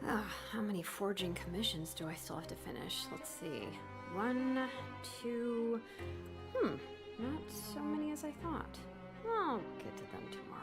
How many forging commissions do I still have to finish? Let's see. 1, 2... not so many as I thought. I'll get to them tomorrow.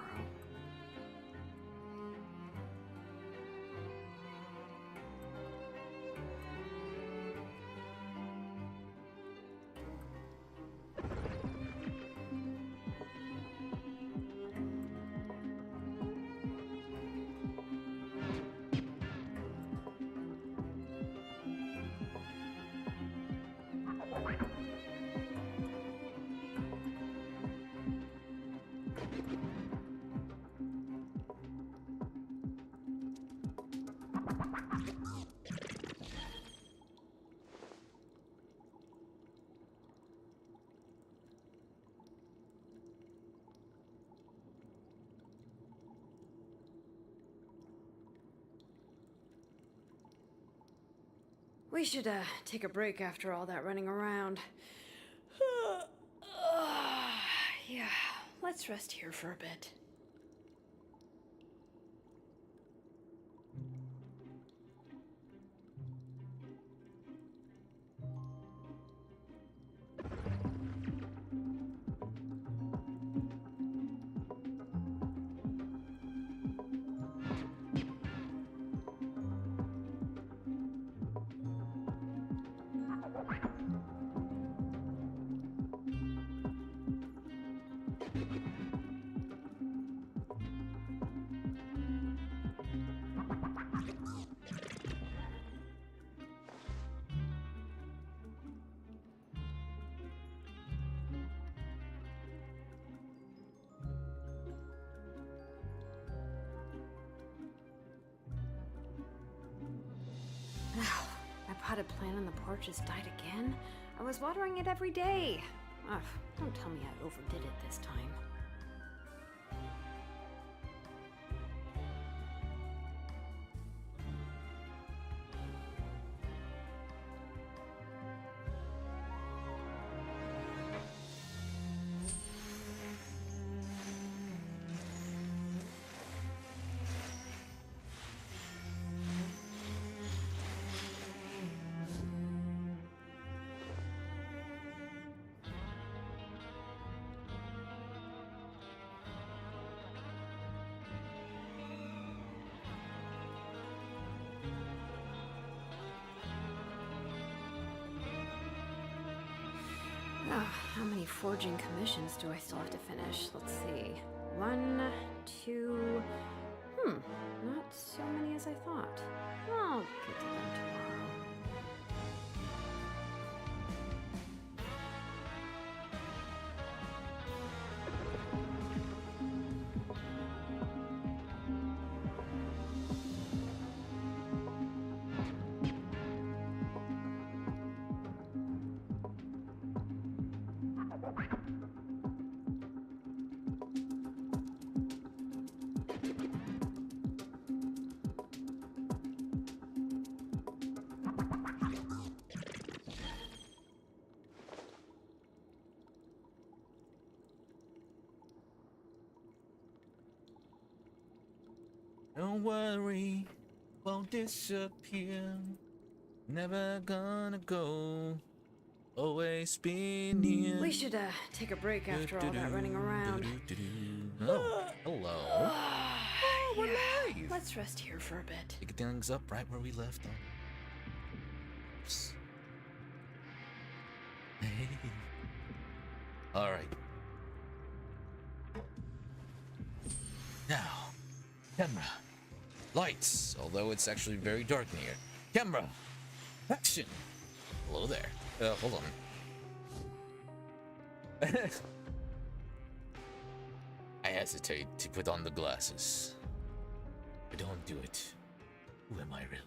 We should, take a break after all that running around. Yeah, let's rest here for a bit. My potted plant on the porch has died again. I was watering it every day. Ugh, don't tell me I overdid it this time. How many forging commissions do I still have to finish? Let's see. 1, 2... not so many as I thought. I'll get to them tomorrow. Don't worry, won't disappear. Never gonna go. Always been here. We should, take a break after all that running around. Oh, hello. Oh, we're live. Let's rest here for a bit. Pick things up right where we left off. Oops. Hey. All right. Now, camera, lights. Although it's actually very dark in here. Camera, action. Hello there. Hold on. I hesitate to put on the glasses. I don't do it. Who am I really?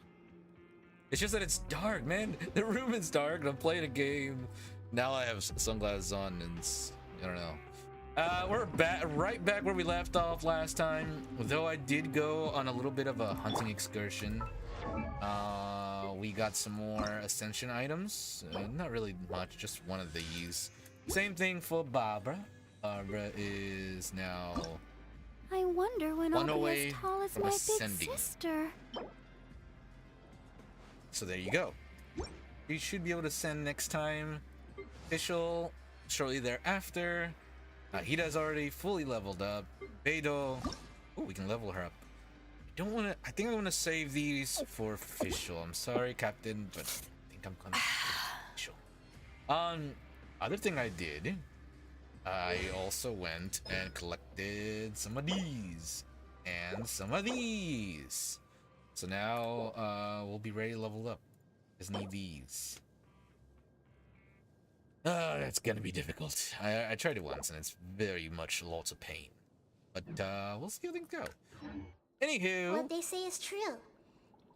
It's just that it's dark, man. The room is dark and I'm playing a game. Now I have sunglasses on and I don't know. We're right back where we left off last time. Though I did go on a little bit of a hunting excursion. We got some more ascension items. Not really much, just one of these. Same thing for Barbara. Barbara is now I wonder when I'll be away as tall as from my ascending. big sister. So there you go. You should be able to send next time. Official shortly thereafter. Hida's already fully leveled up. Beidou. Oh, we can level her up. I think I want to save these for official. I'm sorry, Captain, but I think I'm gonna official. Other thing I did, I also went and collected some of these and some of these. So now we'll be ready to level up. Just need these. That's gonna be difficult. I tried it once and it's very much lots of pain. But we'll see how things go. Anywho, What they say is true.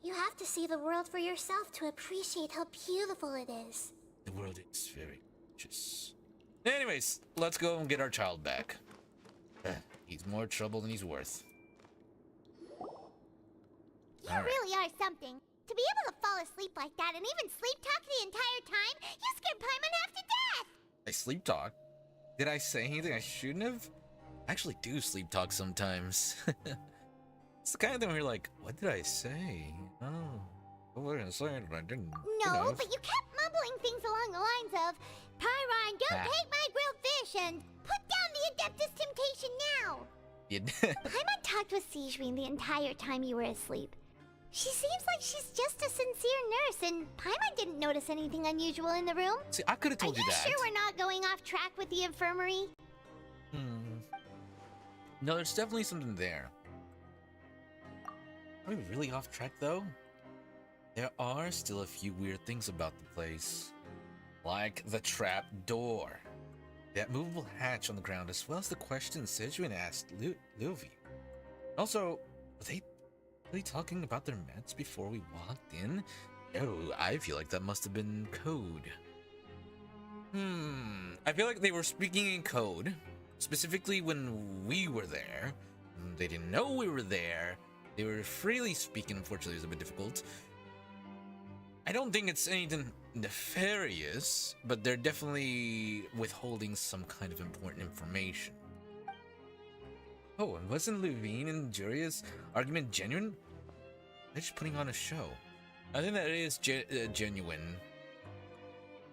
You have to see the world for yourself to appreciate how beautiful it is. the world is very gorgeous. Anyways, let's go and get our child back. He's more trouble than he's worth. You really are something. To be able to fall asleep like that and even sleep talk the entire time, you scared Paimon half to death! I sleep talk? Did I say anything I shouldn't have? I actually do sleep talk sometimes. It's the kind of thing where you're like, what did I say? Oh, what was I gonna say? But I didn't. No, but you kept mumbling things along the lines of, Pyron, don't take my grilled fish and put down the Adeptus Temptation now! Paimon talked with Sijwin the entire time you were asleep. She seems like she's just a sincere nurse, and Paimon didn't notice anything unusual in the room. See, I could have told you that. Are you sure we're not going off track with the infirmary? No, there's definitely something there. Are we really off track, though? There are still a few weird things about the place. Like the trap door. That movable hatch on the ground, as well as the question Sejun asked Luffy. Also, were they really talking about their meds before we walked in? Oh, I feel like that must have been code. I feel like they were speaking in code. Specifically when we were there. They didn't know we were there. They were freely speaking, unfortunately it was a bit difficult. I don't think it's anything nefarious, but they're definitely withholding some kind of important information. Oh, and wasn't Levine and Juria's argument genuine? They're just putting on a show. I think that is genuine.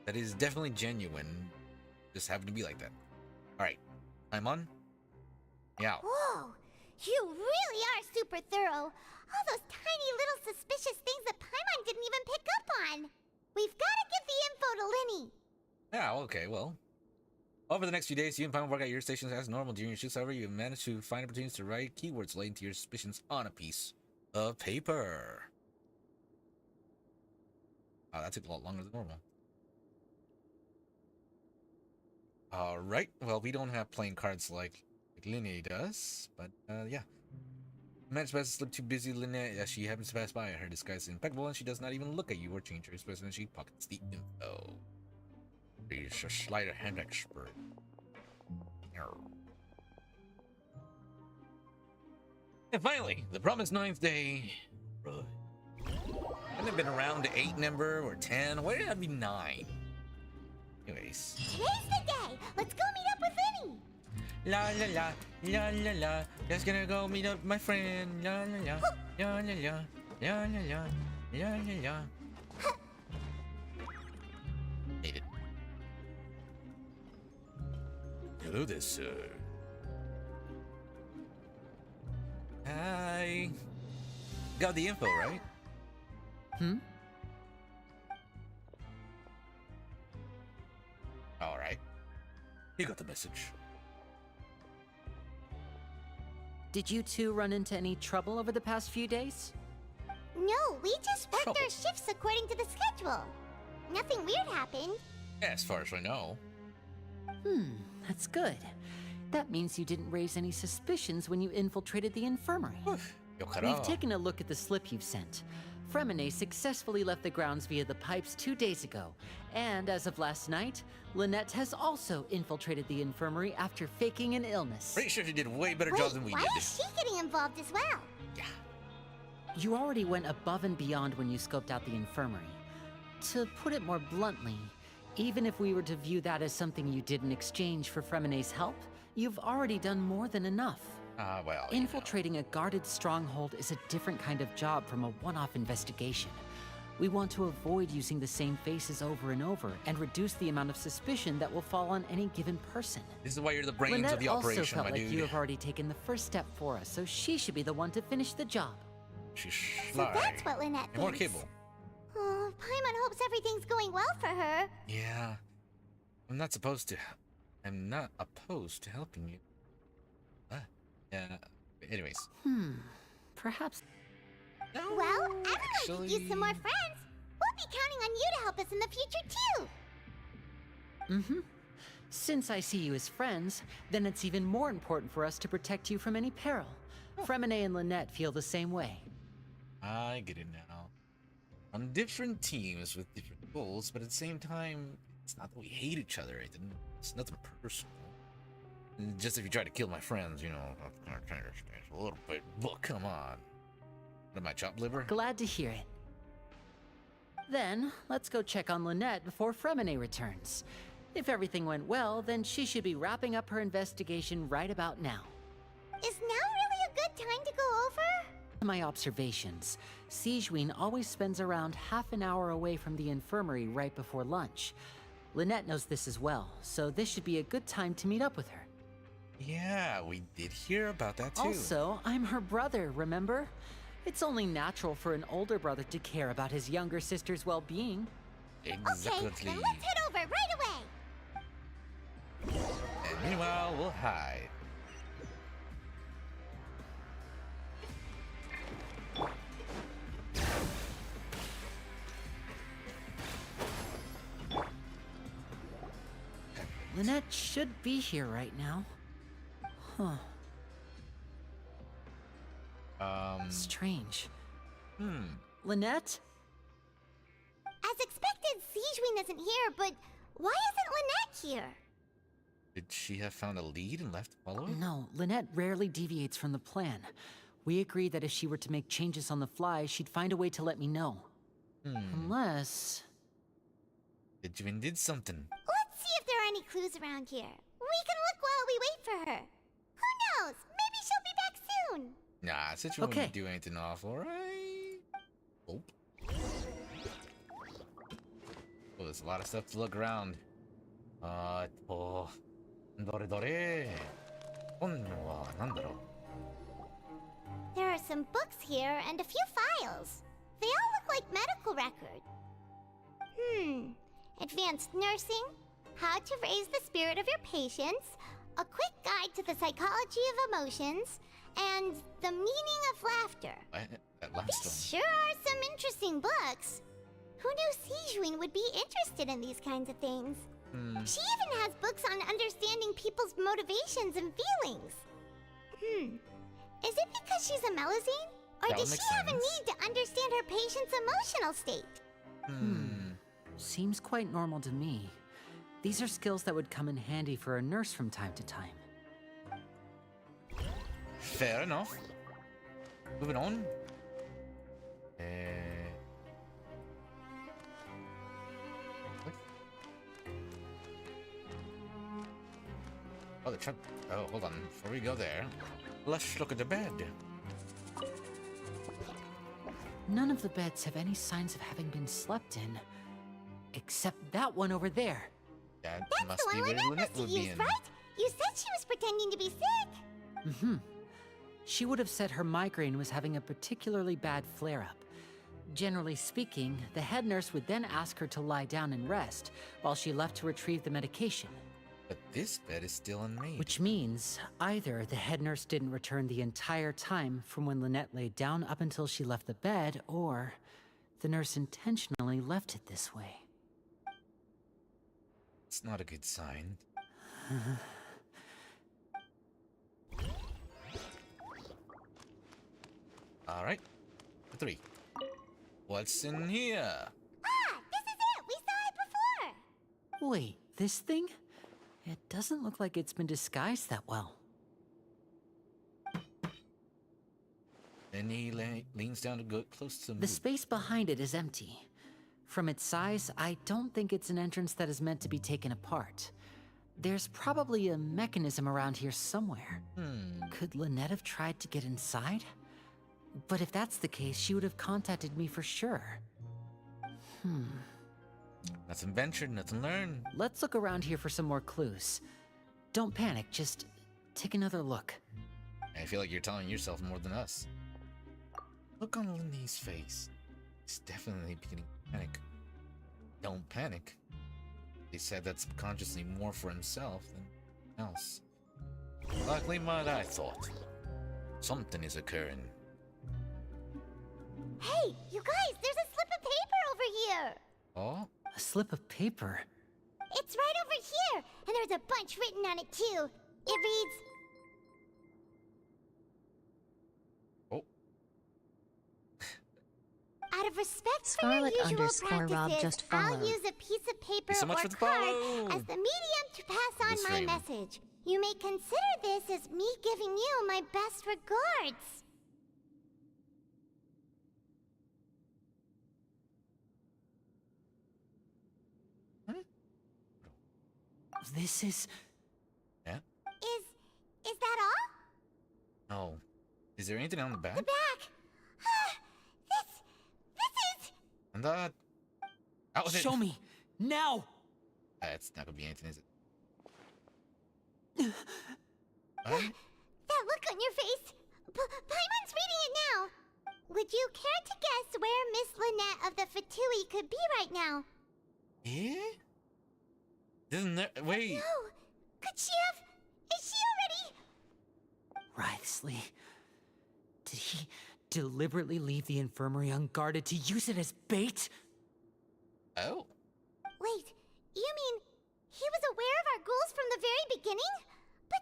That is definitely genuine. Just happened to be like that. Alright, I'm on. Yeah. Whoa, you really are super thorough. All those tiny little suspicious things that Paimon didn't even pick up on. We've got to give the info to Linny. Yeah, okay, well. Over the next few days, you and Paimon work at your stations as normal. During your shifts, however, you manage to find opportunities to write keywords relating to your suspicions on a piece of paper. Oh, that took a lot longer than normal. Alright, well, we don't have playing cards like Linny does, but yeah. Managed to slip too busy, Linny, as she happens to pass by. Her disguise is impeccable, and she does not even look at you or change her expression, and she pockets the info. She's a sleight of hand expert. And finally, the promised 9th day. Right. Hadn't it been around 8 number or 10? Why did it be 9? Anyways. Today's the day. Let's go meet up with Linny. La la la, la la la. Just gonna go meet up my friend. La la la, la la la, la la la, la la la. Hate it. Hello there, sir. Hi. Got the info, right? Alright. You got the message. Did you two run into any trouble over the past few days? No, we just worked Trouble. our shifts according to the schedule. Nothing weird happened. As far as I know. That's good. That means you didn't raise any suspicions when you infiltrated the infirmary. We've taken a look at the slip you've sent. Fremine successfully left the grounds via the pipes 2 days ago, and as of last night, Lynette has also infiltrated the infirmary after faking an illness. Pretty sure she did a way better Wait, job than we why did. is she getting involved as well? Yeah. You already went above and beyond when you scoped out the infirmary. To put it more bluntly, even if we were to view that as something you did in exchange for Fremine's help, you've already done more than enough. Well, Infiltrating a guarded stronghold is a different kind of job from a one-off investigation. We want to avoid using the same faces over and over and reduce the amount of suspicion that will fall on any given person. This is why you're the brains Lynette of the operation, also felt my like dude. you have already taken the first step for us, so she should be the one to finish the job. She's So sly. that's what Lynette thinks. More cable. Oh, Paimon hopes everything's going well for her. Yeah. I'm not opposed to helping you. Yeah. Anyways. Perhaps. Well, everyone could use some more friends. We'll be counting on you to help us in the future, too. Since I see you as friends, then it's even more important for us to protect you from any peril. Fremine and Lynette feel the same way. I get it now. On different teams with different goals, but at the same time, it's not that we hate each other. It's nothing personal. Just if you try to kill my friends, you know, a little bit. But come on. What am I, chopped liver? Glad to hear it. Then, let's go check on Lynette before Fremine returns. If everything went well, then she should be wrapping up her investigation right about now. Is now really a good time to go over? My observations, Sigewinne always spends around half an hour away from the infirmary right before lunch. Lynette knows this as well, so this should be a good time to meet up with her. Yeah, we did hear about that too. Also, I'm her brother, remember? It's only natural for an older brother to care about his younger sister's well-being. Exactly. Okay, then let's head over right away. And meanwhile, we'll hide. Lynette should be here right now. Huh. Strange. Lynette? As expected, Sigewinne isn't here, but why isn't Lynette here? Did she have found a lead and left to follow it? No, Lynette rarely deviates from the plan. We agreed that if she were to make changes on the fly, she'd find a way to let me know. Unless... Sigewinne did something. Let's see if there are any clues around here. We can look while we wait for her. Who knows? Maybe she'll be back soon. Nah, Sigewinne Okay. wouldn't do anything awful, right? Oh. Oh, there's a lot of stuff to look around. Dore. 本は何だろう? There are some books here and a few files. They all look like medical records. Advanced nursing, how to raise the spirit of your patients, a quick guide to the psychology of emotions, and the meaning of laughter. That last one. These sure are some interesting books. Who knew Sigewinne would be interested in these kinds of things? She even has books on understanding people's motivations and feelings. Is it because she's a Melusine? Or That would does she make have a sense. need to understand her patient's emotional state? Seems quite normal to me. These are skills that would come in handy for a nurse from time to time. Fair enough. Moving on. What? Oh, the trunk. Oh, hold on. Before we go there, let's look at the bed. None of the beds have any signs of having been slept in. Except that one over there. That That's must the be one where Lynette Lynette must would have be used, in. right? You said she was pretending to be sick. She would have said her migraine was having a particularly bad flare-up. Generally speaking, the head nurse would then ask her to lie down and rest, while she left to retrieve the medication. But this bed is still unmade. Which means, either the head nurse didn't return the entire time from when Lynette laid down up until she left the bed, or the nurse intentionally left it this way. It's not a good sign. All right, 3. What's in here? Ah, this is it! We saw it before! Wait, this thing? It doesn't look like it's been disguised that well. And he leans down to go close to the The moon. space behind it is empty. From its size, I don't think it's an entrance that is meant to be taken apart. There's probably a mechanism around here somewhere. Could Lynette have tried to get inside? But if that's the case, she would have contacted me for sure. Nothing ventured, nothing learned. Let's look around here for some more clues. Don't panic, just take another look. I feel like you're telling yourself more than us. Look on Lindy's face. He's definitely beginning to panic. Don't panic. He said that subconsciously more for himself than else. Likely what I thought. Something is occurring. Hey, you guys, there's a slip of paper over here. Oh? A slip of paper? It's right over here, and there's a bunch written on it too. It reads... Oh. Out of respect for your usual practices, I'll use a piece of paper so much or for the card follow. as the medium to pass on my message. You may consider this as me giving you my best regards. This is... Yeah? Is that all? No. Is there anything on the back? The back. This is... And that... Out with it. Show me! Now! It's not gonna be anything, is it? That look on your face. Paimon's reading it now. Would you care to guess where Miss Lynette of the Fatui could be right now? Yeah? Isn't there... Wait. No. Could she have... Is she already... Writhely. Did he deliberately leave the infirmary unguarded to use it as bait? Oh. Wait, you mean he was aware of our goals from the very beginning? But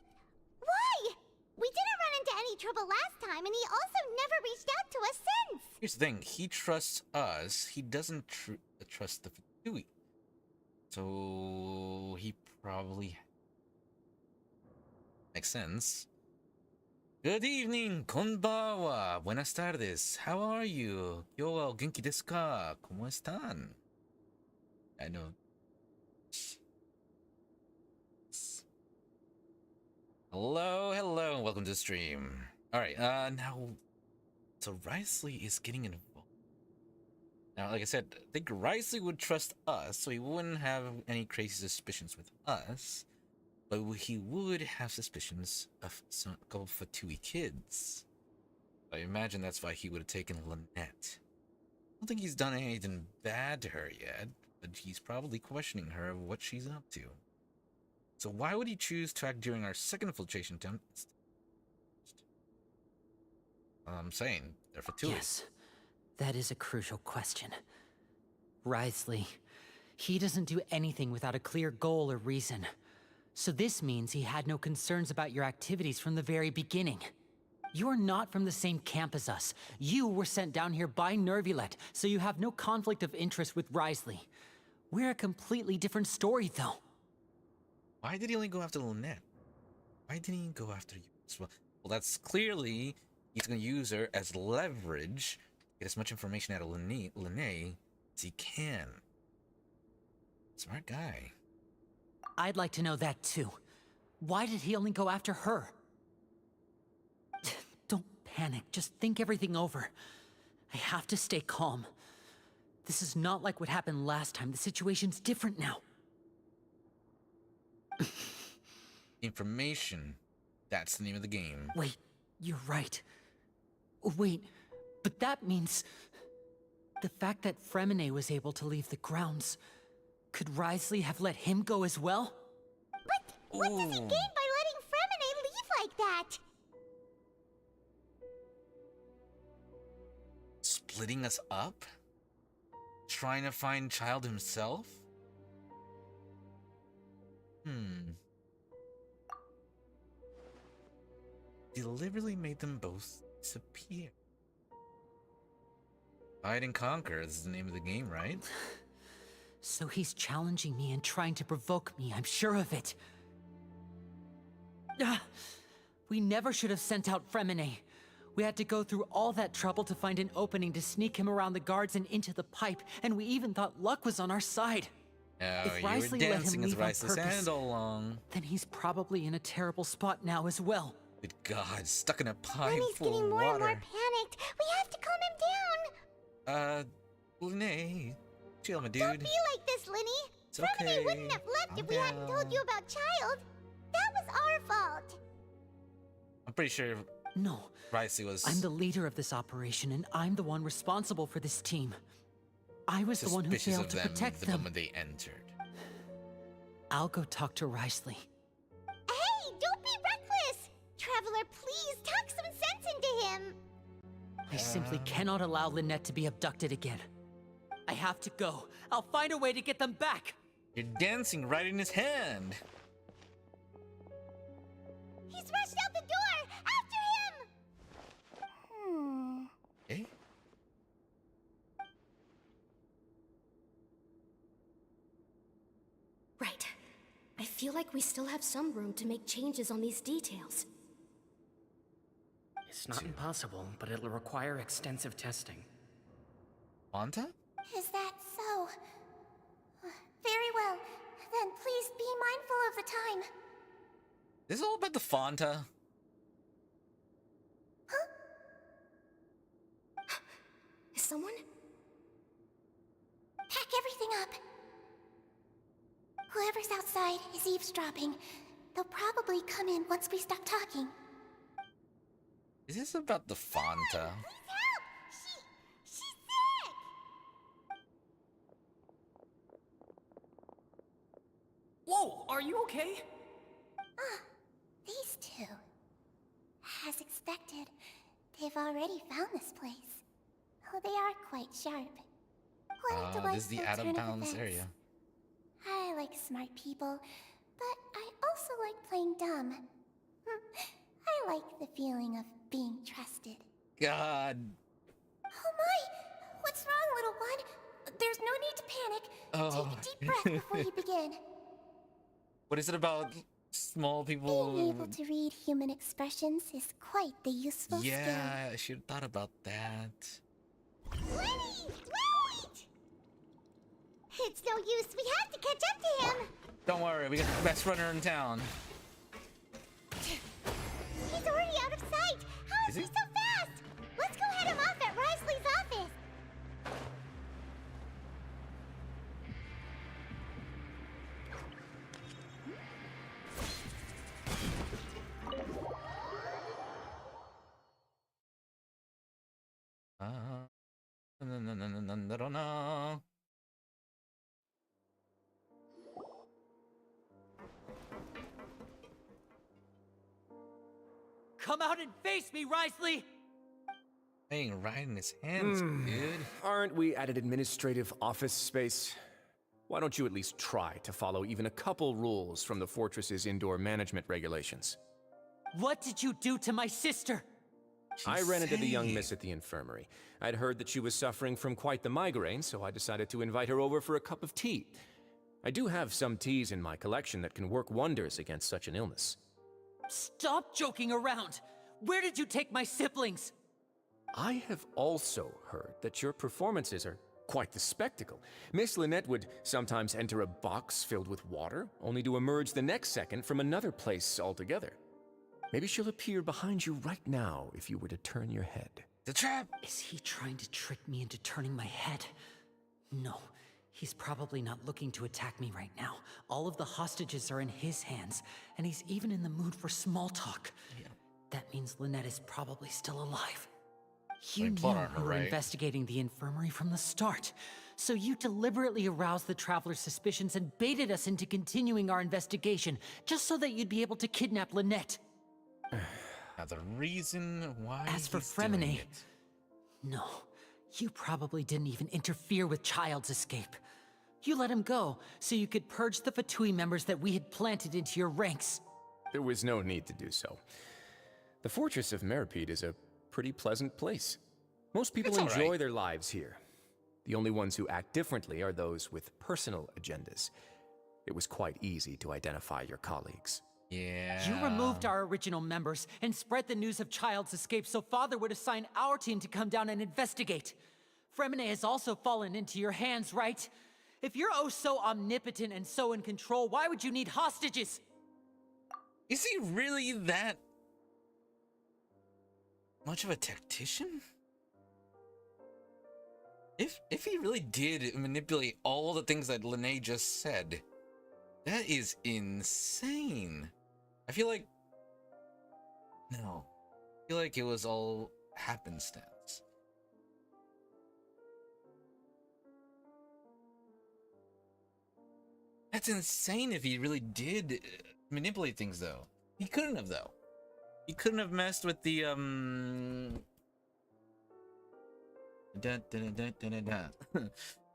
why? We didn't run into any trouble last time, and he also never reached out to us since. Here's the thing. He trusts us. He doesn't trust the Fatui. So... he probably... Makes sense. Good evening, konbanwa, buenas tardes. How are you? Yo wa o genki desu ka? ¿Cómo están? I know. Hello, hello, welcome to the stream. Alright, now... So Writhely is getting involved. Now, like I said, I think Writhely would trust us, so he wouldn't have any crazy suspicions with us. But he would have suspicions of a couple of Fatui kids. I imagine that's why he would have taken Lynette. I don't think he's done anything bad to her yet, but he's probably questioning her of what she's up to. So why would he choose to act during our second infiltration attempt? I'm saying, they're Fatui. Yes, that is a crucial question. Writhely, he doesn't do anything without a clear goal or reason. So this means he had no concerns about your activities from the very beginning. You're not from the same camp as us. You were sent down here by Nervulet, so you have no conflict of interest with Writhely. We're a completely different story, though. Why did he only go after Lynette? Why didn't he go after you as well? Well, that's clearly he's going to use her as leverage, get as much information out of Lynette as he can. Smart guy. I'd like to know that too. Why did he only go after her? Don't panic, just think everything over. I have to stay calm. This is not like what happened last time. The situation's different now. Information. That's the name of the game. Wait, you're right. Wait, but that means... the fact that Fremine was able to leave the grounds... could Writhely have let him go as well? But what does he gain by letting Fremine leave like that? Splitting us up? Trying to find Childe himself? Deliberately made them both disappear. Divide and conquer is the name of the game, right? So he's challenging me and trying to provoke me, I'm sure of it. We never should have sent out Fremine. We had to go through all that trouble to find an opening to sneak him around the guards and into the pipe, and we even thought luck was on our side. Oh, If you were Writhely let him dancing as leave on Writhely's purpose, hand all along. then he's probably in a terrible spot now as well. Good God, stuck in a pipe Lenny's full getting of more and more water. panicked. We have to calm him down. Lynette, Chill, my dude. Don't be like this, Linny. It's okay. Remedy wouldn't have left Calm if we hadn't told down. you about Childe. That was our fault. I'm pretty sure No, Ricey was I'm the leader of this operation, and I'm the one responsible for this team. I was the one who suspicious failed of to them protect the them. moment they entered. I'll go talk to Risley. Hey, don't be reckless. Traveler, please talk some sense into him. I simply cannot allow Lynette to be abducted again. I have to go. I'll find a way to get them back. You're dancing right in his hand. He's rushed out the door. After him. Eh? Right. I feel like we still have some room to make changes on these details. It's not impossible, but it'll require extensive testing. Fanta? Is that so? Very well. Then please be mindful of the time. This is all about the Fanta. Is someone? Pack everything up. Whoever's outside is eavesdropping. They'll probably come in once we stop talking. Is this about the Fanta? Please help! She's sick! Whoa, are you okay? These two. As expected, they've already found this place. Oh, they are quite sharp. What a This is the delightful Adam turn of Pounds events. area. I like smart people, but I also like playing dumb. I like the feeling of being trusted. God. Oh my! What's wrong, little one? There's no need to panic. Oh. Take a deep breath before you begin. What is it about small people? Being able to read human expressions is quite the useful skill. Yeah, I should have thought about that. Lenny! Wait! It's no use. We have to catch up to him. Don't worry, we got the best runner in town. He's already out of sight. How is Is he he? so fast? Let's go head him off at Risley's office. No. Come out and face me, Risley! Hanging right in his hands, dude. Aren't we at an administrative office space? Why don't you at least try to follow even a couple rules from the fortress's indoor management regulations? What did you do to my sister? I ran into the young safe. miss at the infirmary. I'd heard that she was suffering from quite the migraine, so I decided to invite her over for a cup of tea. I do have some teas in my collection that can work wonders against such an illness. Stop joking around! Where did you take my siblings? I have also heard that your performances are quite the spectacle. Miss Lynette would sometimes enter a box filled with water, only to emerge the next second from another place altogether. Maybe she'll appear behind you right now if you were to turn your head. The trap! Is he trying to trick me into turning my head? No, he's probably not looking to attack me right now. All of the hostages are in his hands, and he's even in the mood for small talk. Yeah. That means Lynette is probably still alive. You mean, knew plot armor, we were right? investigating the infirmary from the start. So you deliberately aroused the Traveler's suspicions and baited us into continuing our investigation, just so that you'd be able to kidnap Lynette. Now the reason why As for he's doing Fremine, it. no, you probably didn't even interfere with Childe's escape. You let him go so you could purge the Fatui members that we had planted into your ranks. There was no need to do so. The Fortress of Meripede is a pretty pleasant place. Most people It's all enjoy right. their lives here. The only ones who act differently are those with personal agendas. It was quite easy to identify your colleagues. Yeah. You removed our original members and spread the news of Childe's escape so Father would assign our team to come down and investigate. Fremine has also fallen into your hands, right? If you're oh so omnipotent and so in control, why would you need hostages? Is he really that much of a tactician? If he really did manipulate all the things that Lene just said, that is insane. I feel like no. I feel like it was all happenstance. That's insane if he really did manipulate things though. He couldn't have though. He couldn't have messed with the I don't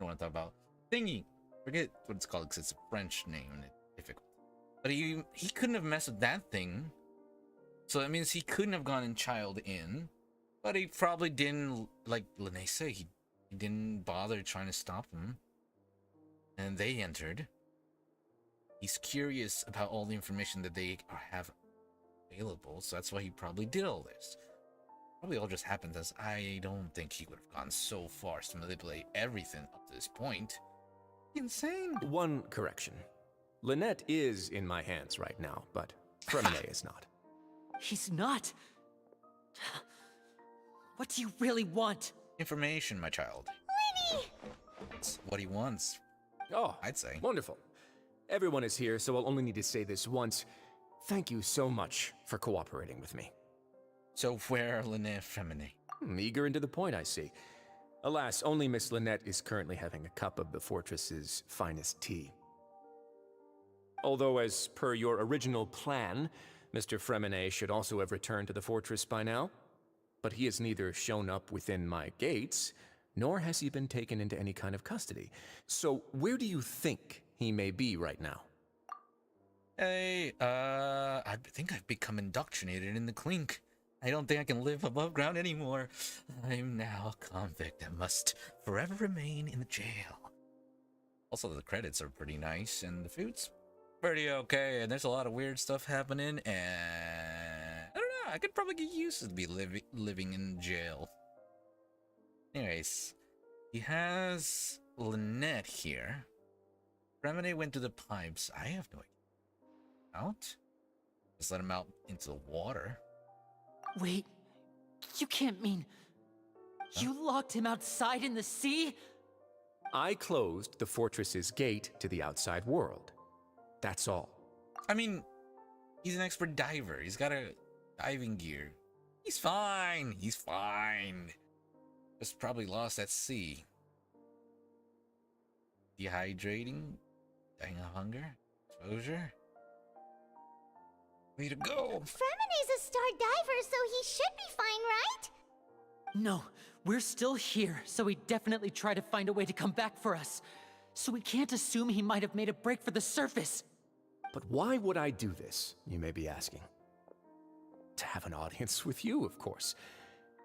want to talk about thingy. Forget what it's called because it's a French name and it's difficult. But he couldn't have messed with that thing. So that means he couldn't have gone in Childe in. But he probably didn't, like Lene say, he didn't bother trying to stop him. And they entered. He's curious about all the information that they have available, so that's why he probably did all this. Probably all just happened as I don't think he would have gone so far as to manipulate everything up to this point. Insane. One correction. Lynette is in my hands right now, but Fremine is not. He's not. What do you really want? Information, my child. Lenny! That's what he wants, Oh, I'd say. Wonderful. Everyone is here, so I'll only need to say this once. Thank you so much for cooperating with me. So where are Lynette Fremine? Eager and to the point, I see. Alas, only Miss Lynette is currently having a cup of the fortress's finest tea. Although, as per your original plan, Mr. Fremine should also have returned to the fortress by now. But he has neither shown up within my gates, nor has he been taken into any kind of custody. So where do you think he may be right now? Hey, I think I've become indoctrinated in the clink. I don't think I can live above ground anymore. I'm now a convict that must forever remain in the jail. Also, the credits are pretty nice, and the food's pretty okay, and there's a lot of weird stuff happening, and I don't know, I could probably get used to be living in jail. Anyways, he has Lynette here. Fremine went to the pipes. I have no idea. Out? Just let him out into the water. Wait, you can't mean... You locked him outside in the sea? I closed the fortress's gate to the outside world. That's all. I mean, he's an expert diver. He's got a diving gear. He's fine. He's fine. Just probably lost at sea. Dehydrating? Dying of hunger? Exposure? Way to go! Fremine's a star diver, so he should be fine, right? No, we're still here, so he definitely tried to find a way to come back for us. So we can't assume he might have made a break for the surface. But why would I do this, you may be asking? To have an audience with you, of course.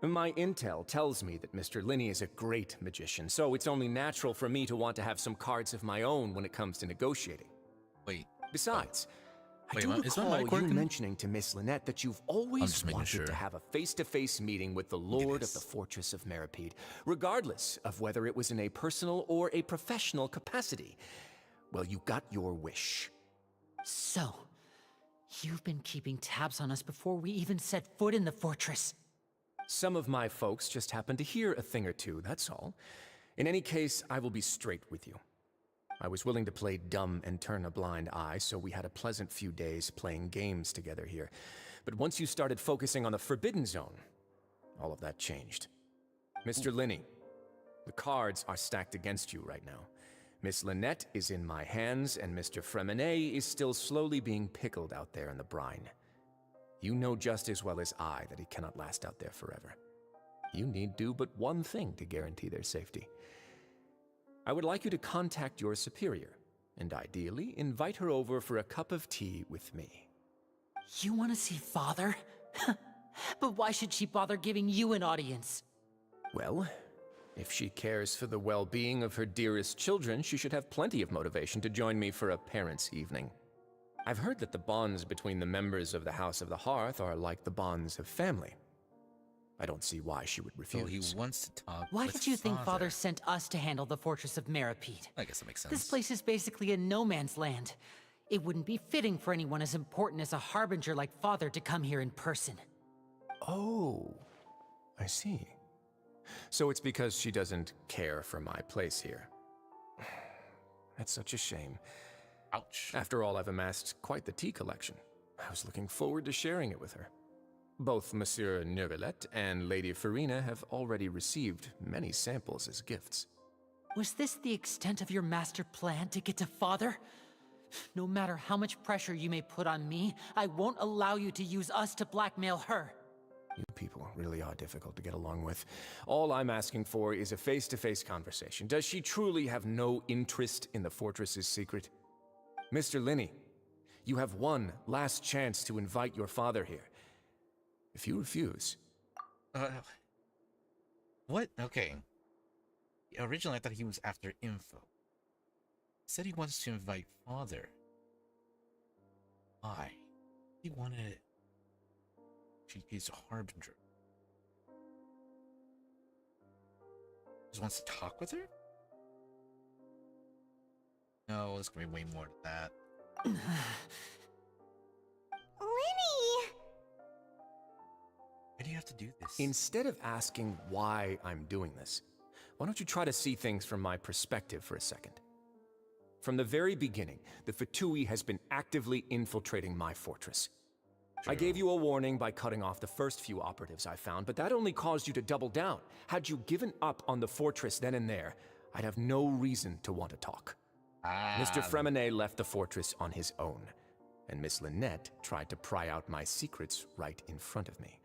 My intel tells me that Mr. Linney is a great magician, so it's only natural for me to want to have some cards of my own when it comes to negotiating. Wait. Besides, Wait, I do is my recall mic you working? mentioning to Miss Lynette that you've always wanted to have a face-to-face meeting with the Lord of the Fortress of Meripede, regardless of whether it was in a personal or a professional capacity. Well, you got your wish. So, you've been keeping tabs on us before we even set foot in the fortress. Some of my folks just happened to hear a thing or two, that's all. In any case, I will be straight with you. I was willing to play dumb and turn a blind eye, so we had a pleasant few days playing games together here. But once you started focusing on the Forbidden Zone, all of that changed. Mr. Linney, the cards are stacked against you right now. Miss Lynette is in my hands, and Mr. Fremine is still slowly being pickled out there in the brine. You know just as well as I that he cannot last out there forever. You need do but one thing to guarantee their safety. I would like you to contact your superior, and ideally invite her over for a cup of tea with me. You want to see Father? But why should she bother giving you an audience? Well, if she cares for the well-being of her dearest children, she should have plenty of motivation to join me for a parents' evening. I've heard that the bonds between the members of the House of the Hearth are like the bonds of family. I don't see why she would refuse. So he wants to talk Why with did you think Father sent us to handle the Fortress of Meripede? I guess that makes sense. This place is basically a no man's land. It wouldn't be fitting for anyone as important as a harbinger like Father to come here in person. Oh, I see. So it's because she doesn't care for my place here. That's such a shame. Ouch. After all, I've amassed quite the tea collection. I was looking forward to sharing it with her. Both Monsieur Neuvillette and Lady Farina have already received many samples as gifts. Was this the extent of your master plan to get to Father? No matter how much pressure you may put on me, I won't allow you to use us to blackmail her. You people really are difficult to get along with. All I'm asking for is a face-to-face conversation. Does she truly have no interest in the fortress's secret? Mr. Linney, you have one last chance to invite your father here. If you refuse... What? Okay. Originally, I thought he was after info. He said he wants to invite Father. Why? He wanted... He's a harbinger. Just wants to talk with her? No, there's gonna be way more to that. Linny! Why do you have to do this? Instead of asking why I'm doing this, why don't you try to see things from my perspective for a second? From the very beginning, the Fatui has been actively infiltrating my fortress. True. I gave you a warning by cutting off the first few operatives I found, but that only caused you to double down. Had you given up on the fortress then and there, I'd have no reason to want to talk. Mr. Fremenet left the fortress on his own, and Miss Lynette tried to pry out my secrets right in front of me.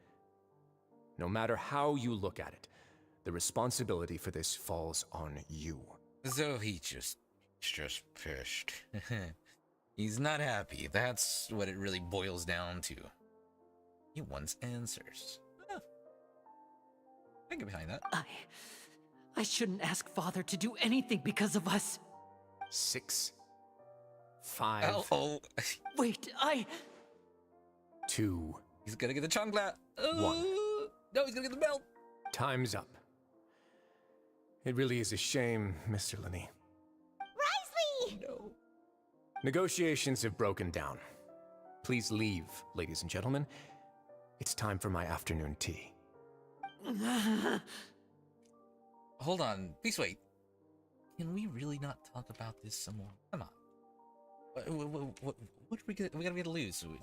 No matter how you look at it, the responsibility for this falls on you. So he's just pissed. He's not happy. That's what it really boils down to. He wants answers. I can get behind that. I shouldn't ask Father to do anything because of us. 6, 5, Wait, 2. He's gonna get the chancla. 1. No, he's gonna get the belt. Time's up. It really is a shame, Mr. Linney. Risley! No. Negotiations have broken down. Please leave, ladies and gentlemen. It's time for my afternoon tea. Hold on. Please wait. Can we really not talk about this some more? Come on. What are we gonna lose? We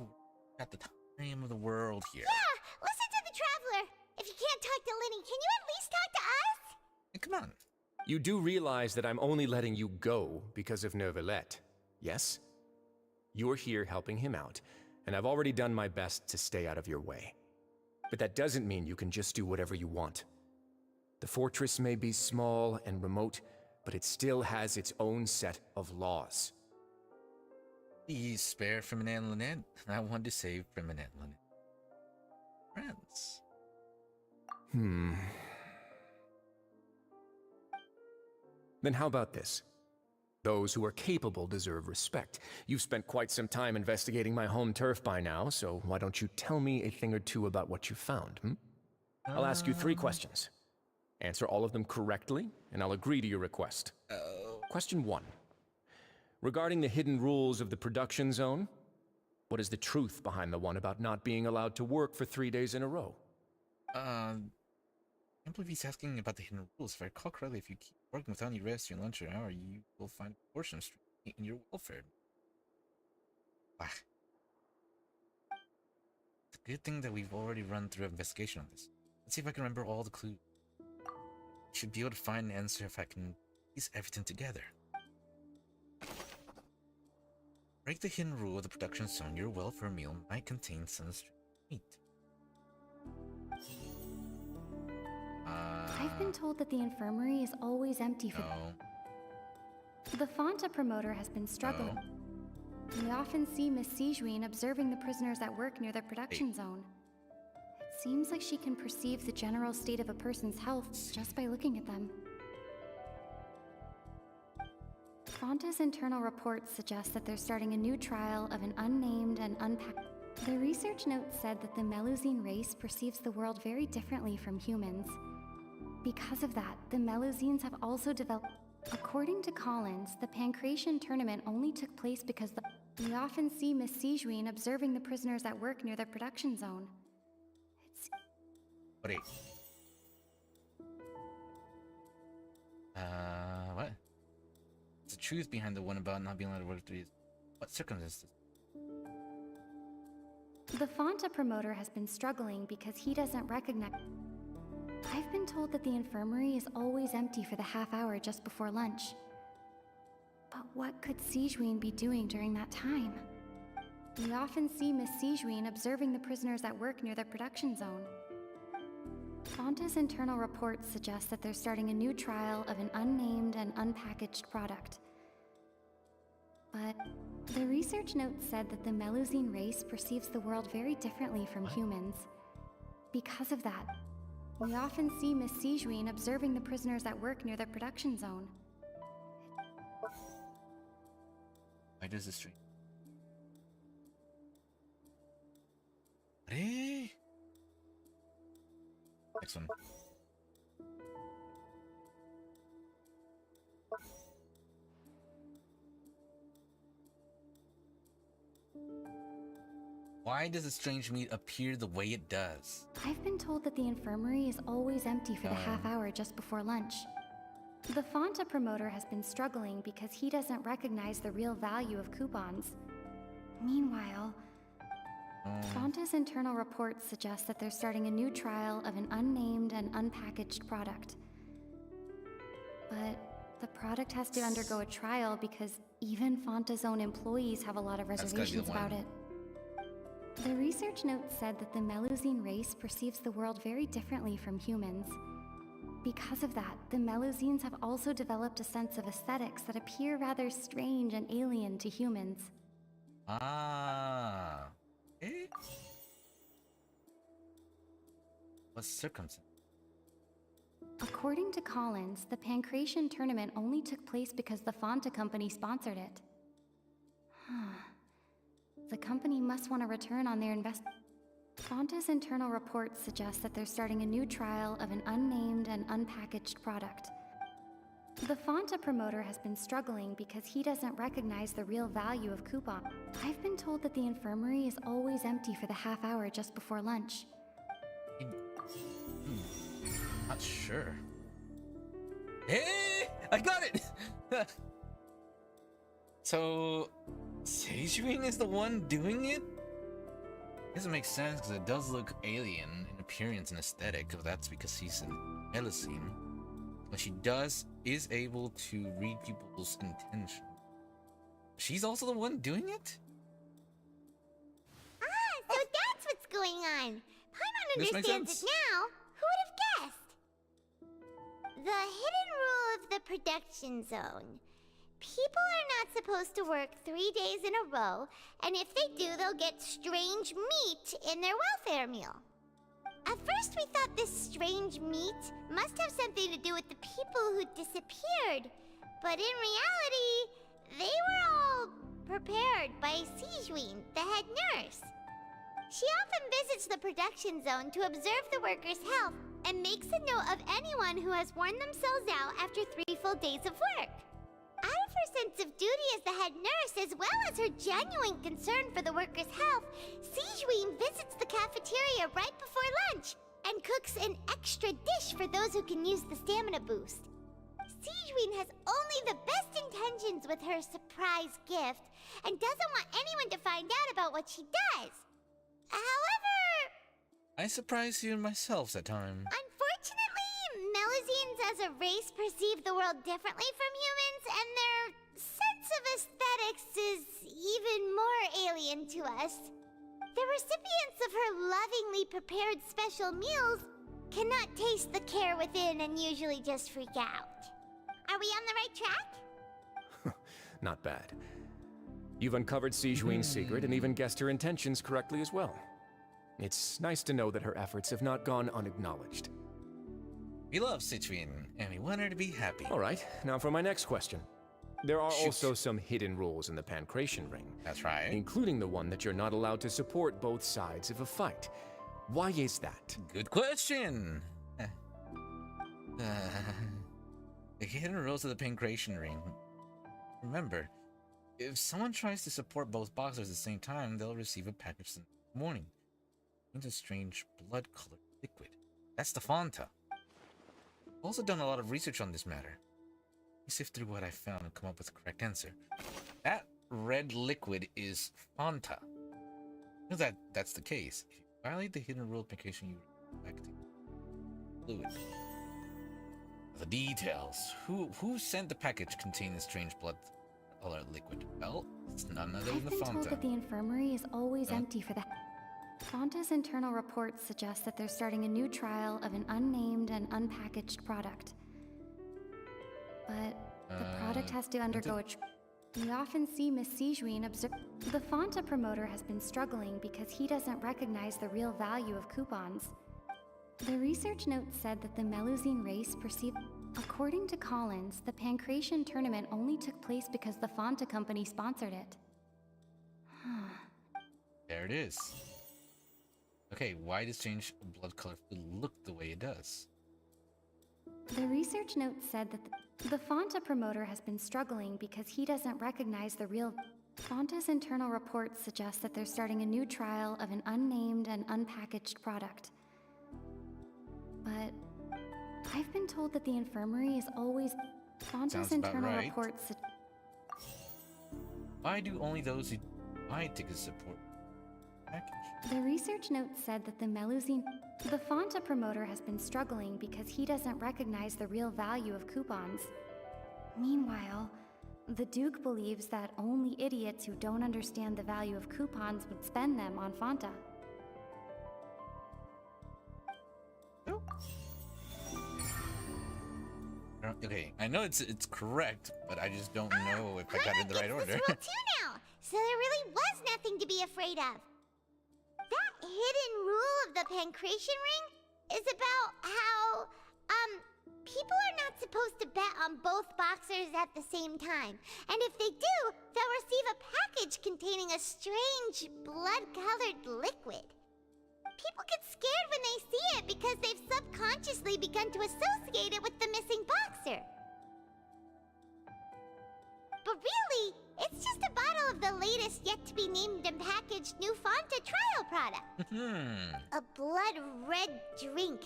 got the time of the world here. Yeah, listen to the Traveler. If you can't talk to Linny, can you at least talk to us? Hey, come on. You do realize that I'm only letting you go because of Neuvillette, yes? You're here helping him out, and I've already done my best to stay out of your way. But that doesn't mean you can just do whatever you want. The fortress may be small and remote, but it still has its own set of laws. Please spare Fremenet and Lynette. I want to save Fremenet and Lynette. Friends. Then how about this? Those who are capable deserve respect. You've spent quite some time investigating my home turf by now, so why don't you tell me a thing or two about what you found, I'll ask you 3 questions. Answer all of them correctly, and I'll agree to your request. Question 1. Regarding the hidden rules of the production zone, what is the truth behind the one about not being allowed to work for 3 days in a row? I can't believe he's asking about the hidden rules. If I recall correctly, if you keep working without any rest, your lunch or hour, you will find a portion in your welfare. Ah. It's a good thing that we've already run through an investigation on this. Let's see if I can remember all the clues. Should be able to find an answer if I can piece everything together. Break the hidden rule of the production zone. Your welfare meal might contain some meat. I've been told that the infirmary is always empty for... The Fonta promoter has been struggling. We often see Miss Sijuin observing the prisoners at work near the production zone. It seems like she can perceive the general state of a person's health just by looking at them. Fonta's internal reports suggest that they're starting a new trial of an unnamed and unpacked... The research note said that the Melusine race perceives the world very differently from humans. Because of that, the Melusines have also developed... According to Collins, the Pancration tournament only took place because we often see Miss Sijuin observing the prisoners at work near the production zone. What? What's the truth behind the one about not being allowed to work 3 days? What circumstances? The Fonta promoter has been struggling because he doesn't recognize... I've been told that the infirmary is always empty for the half hour just before lunch. But what could Sijuin be doing during that time? We often see Miss Sijuin observing the prisoners at work near the production zone. Fonta's internal reports suggest that they're starting a new trial of an unnamed and unpackaged product. But the research notes said that the Melusine race perceives the world very differently from humans. Because of that, we often see Miss Sijuin observing the prisoners at work near the production zone. Why does this tree? Hey. Next one. Why does the strange meat appear the way it does? I've been told that the infirmary is always empty for the half hour just before lunch. The Fonta promoter has been struggling because he doesn't recognize the real value of coupons. Meanwhile, Fonta's internal reports suggest that they're starting a new trial of an unnamed and unpackaged product. But the product has to undergo a trial because even Fonta's own employees have a lot of reservations about it. The research notes said that the Melusine race perceives the world very differently from humans. Because of that, the Melusines have also developed a sense of aesthetics that appear rather strange and alien to humans. Ah. Eh? What circumstance? According to Collins, the Pancration tournament only took place because the Fonta company sponsored it. The company must want a return on their investment. Fonta's internal reports suggest that they're starting a new trial of an unnamed and unpackaged product. The Fonta promoter has been struggling because he doesn't recognize the real value of coupon. I've been told that the infirmary is always empty for the half hour just before lunch. Not sure. Hey! I got it! So, Sijuin is the one doing it? Doesn't make sense because it does look alien in appearance and aesthetic, if that's because he's an Melusine. But she is able to read people's intention. She's also the one doing it? Ah, so that's what's going on. Paimon understands it now. Who would have guessed? The hidden rule of the production zone. People are not supposed to work 3 days in a row, and if they do, they'll get strange meat in their welfare meal. At first we thought this strange meat must have something to do with the people who disappeared, but in reality, they were all prepared by Sijuin, the head nurse. She often visits the production zone to observe the workers' health and makes a note of anyone who has worn themselves out after 3 full days of work. Out of her sense of duty as the head nurse, as well as her genuine concern for the workers' health, Sijuin visits the cafeteria right before lunch and cooks an extra dish for those who can use the stamina boost. Sijuin has only the best intentions with her surprise gift and doesn't want anyone to find out about what she does. However, I surprise you myself at times. Unfortunately, Melusines as a race perceive the world differently from humans, and their sense of aesthetics is even more alien to us. The recipients of her lovingly prepared special meals cannot taste the care within and usually just freak out. Are we on the right track? Not bad. You've uncovered Sijuin's secret and even guessed her intentions correctly as well. It's nice to know that her efforts have not gone unacknowledged. We love Sijuin, and we want her to be happy. All right, now for my next question. There are also some hidden rules in the Pancration ring. That's right. Including the one that you're not allowed to support both sides of a fight. Why is that? Good question. The hidden rules of the Pancration ring. Remember, if someone tries to support both boxers at the same time, they'll receive a package in the morning. It's a strange blood-colored liquid. That's the Fonta. I've also done a lot of research on this matter. sift through what I found and come up with the correct answer. That red liquid is Fanta. If that's the case, if you violate the hidden rule of penetration, you react fluid. The details. Who sent the package containing strange blood color liquid? Well, it's none other than the I've been told Fanta. that the infirmary is always empty for that. Fanta's internal reports suggest that they're starting a new trial of an unnamed and unpackaged product. But the product has to undergo We often see Miss Sijuin observe. The Fanta promoter has been struggling because he doesn't recognize the real value of coupons. The research note said that the Melusine race perceived. According to Collins, the Pancration tournament only took place because the Fanta company sponsored it. There it is. Okay, why does change blood color look the way it does? The research note said that the Fanta promoter has been struggling because he doesn't recognize the real. Fanta's internal reports suggest that they're starting a new trial of an unnamed and unpackaged product. But I've been told that the infirmary is always. Fanta's internal reports. Why do only those who buy tickets support package? The research note said that the Melusine. The Fanta promoter has been struggling because he doesn't recognize the real value of coupons. Meanwhile, the Duke believes that only idiots who don't understand the value of coupons would spend them on Fanta. Oh. Okay, I know it's correct, but I just don't know if I got it in the right order. This rule too now, so there really was nothing to be afraid of. That hidden rule of the Pancration ring is about how, people are not supposed to bet on both boxers at the same time. And if they do, they'll receive a package containing a strange blood-colored liquid. People get scared when they see it because they've subconsciously begun to associate it with the missing boxer. But really, it's just a bottle of the latest yet-to-be-named and packaged new Fanta trial product. A blood-red drink.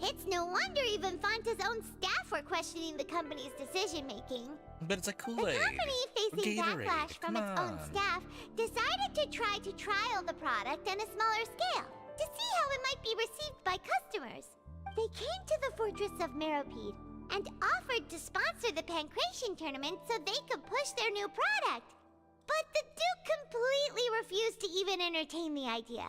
It's no wonder even Fanta's own staff were questioning the company's decision-making. But it's like Kool-Aid. The company, facing Gatorade. backlash from its own staff, decided to try to trial the product on a smaller scale to see how it might be received by customers. They came to the fortress of Meropide and offered to sponsor the Pancration tournament so they could push their new product. But the Duke completely refused to even entertain the idea.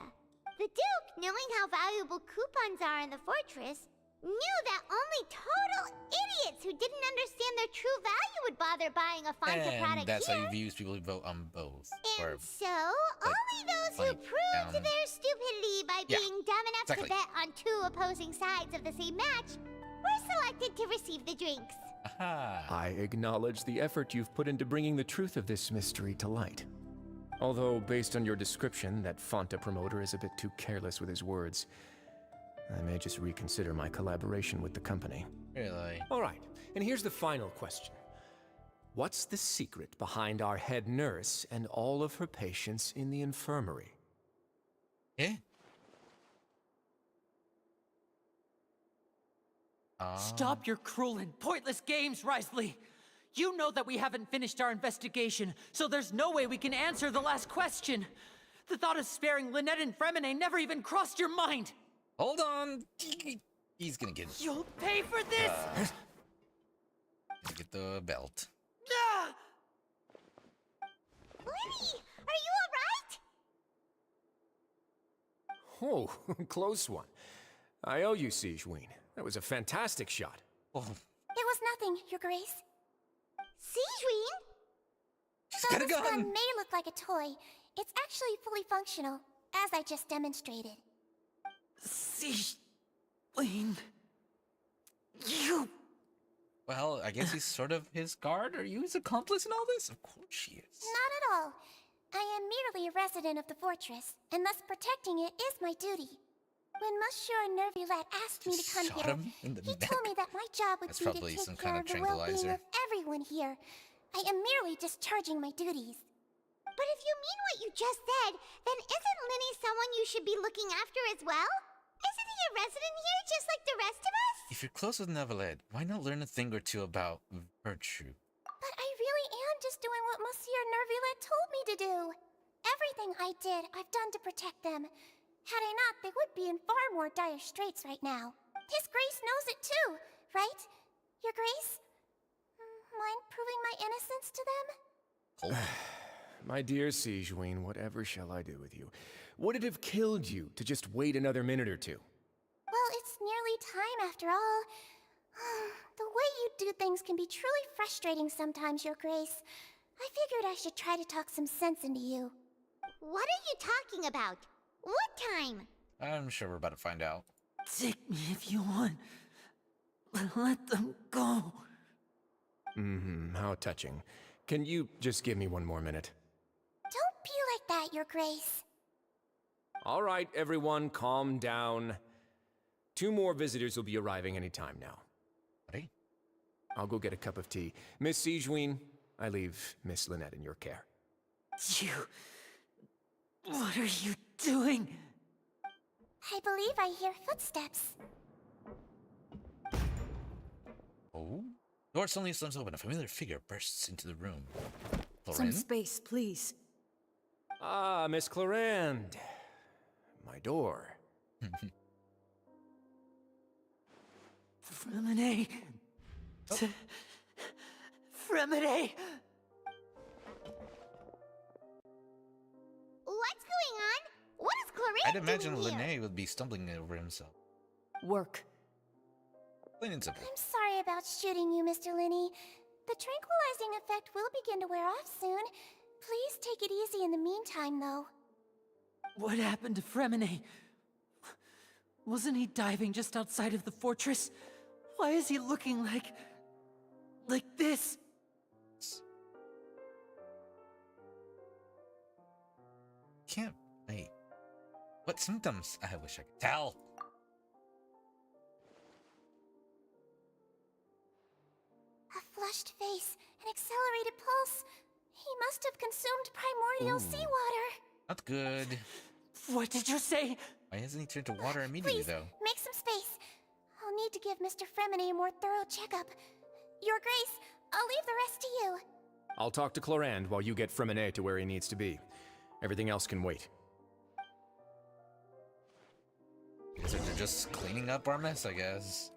The Duke, knowing how valuable coupons are in the fortress, knew that only total idiots who didn't understand their true value would bother buying a Fanta product And that's here. how you views people who vote on both. And so, only those who proved their stupidity by being dumb enough to bet on two opposing sides of the same match were selected to receive the drinks. Aha. I acknowledge the effort you've put into bringing the truth of this mystery to light. Although, based on your description, that Fanta promoter is a bit too careless with his words, I may just reconsider my collaboration with the company. Really? All right, and here's the final question. What's the secret behind our head nurse and all of her patients in the infirmary? Eh? Stop your cruel and pointless games, Risley! You know that we haven't finished our investigation, so there's no way we can answer the last question. The thought of sparing Lynette and Fremine never even crossed your mind! Hold on! He's gonna get... You'll pay for this! Get the belt. Ah! Lenny, are you alright? Oh, close one. I owe you, Sijuin. That was a fantastic shot. Oh, It was nothing, Your Grace. Sijuin? she's got a This gun gun! may look like a toy. It's actually fully functional, as I just demonstrated. Sijuin... You... Well, I guess he's sort of his guard. Are you his accomplice in all this? Of course she is. Not at all. I am merely a resident of the fortress, and thus protecting it is my duty. When Monsieur Nervulette asked me to come Shot here, him in the he neck. told me that my job would That's be to probably some take kind care of of the well-being tranquilizer. of everyone here. I am merely discharging my duties. But if you mean what you just said, then isn't Linny someone you should be looking after as well? Isn't he a resident here just like the rest of us? If you're close with Neverland, why not learn a thing or two about virtue? But I really am just doing what Monsieur Nervulette told me to do. Everything I did, I've done to protect them. Had I not, they would be in far more dire straits right now. His Grace knows it too, right? Your Grace? Mind proving my innocence to them? My dear Sigewinne, whatever shall I do with you? Would it have killed you to just wait another minute or two? Well, it's nearly time after all. The way you do things can be truly frustrating sometimes, Your Grace. I figured I should try to talk some sense into you. What are you talking about? What time? I'm sure we're about to find out. Take me if you want. Let them go. How touching. Can you just give me one more minute? Don't be like that, Your Grace. All right, everyone, calm down. 2 more visitors will be arriving any time now. Ready? I'll go get a cup of tea. Miss Sigewinne, I leave Miss Lynette in your care. You... What are you doing? I believe I hear footsteps. Oh? Door suddenly slams open. A familiar figure bursts into the room. Some Chlorinde? space, please. Ah, Miss Clorinde. My door. Fremine. Fremine. What's going on? What is Clorinde I'd imagine doing here? Linné would be stumbling over himself. Work. Plain and simple. I'm sorry about shooting you, Mr. Linney. The tranquilizing effect will begin to wear off soon. Please take it easy in the meantime, though. What happened to Fremine? Wasn't he diving just outside of the fortress? Why is he looking like this? Can't wait. What symptoms? I wish I could tell. A flushed face, an accelerated pulse. He must have consumed primordial seawater. Not good. What did you say? Why hasn't he turned to water immediately, Please, though? make some space. I'll need to give Mr. Fremine a more thorough checkup. Your Grace, I'll leave the rest to you. I'll talk to Clorinde while you get Fremine to where he needs to be. Everything else can wait. Guess they're just cleaning up our mess, I guess.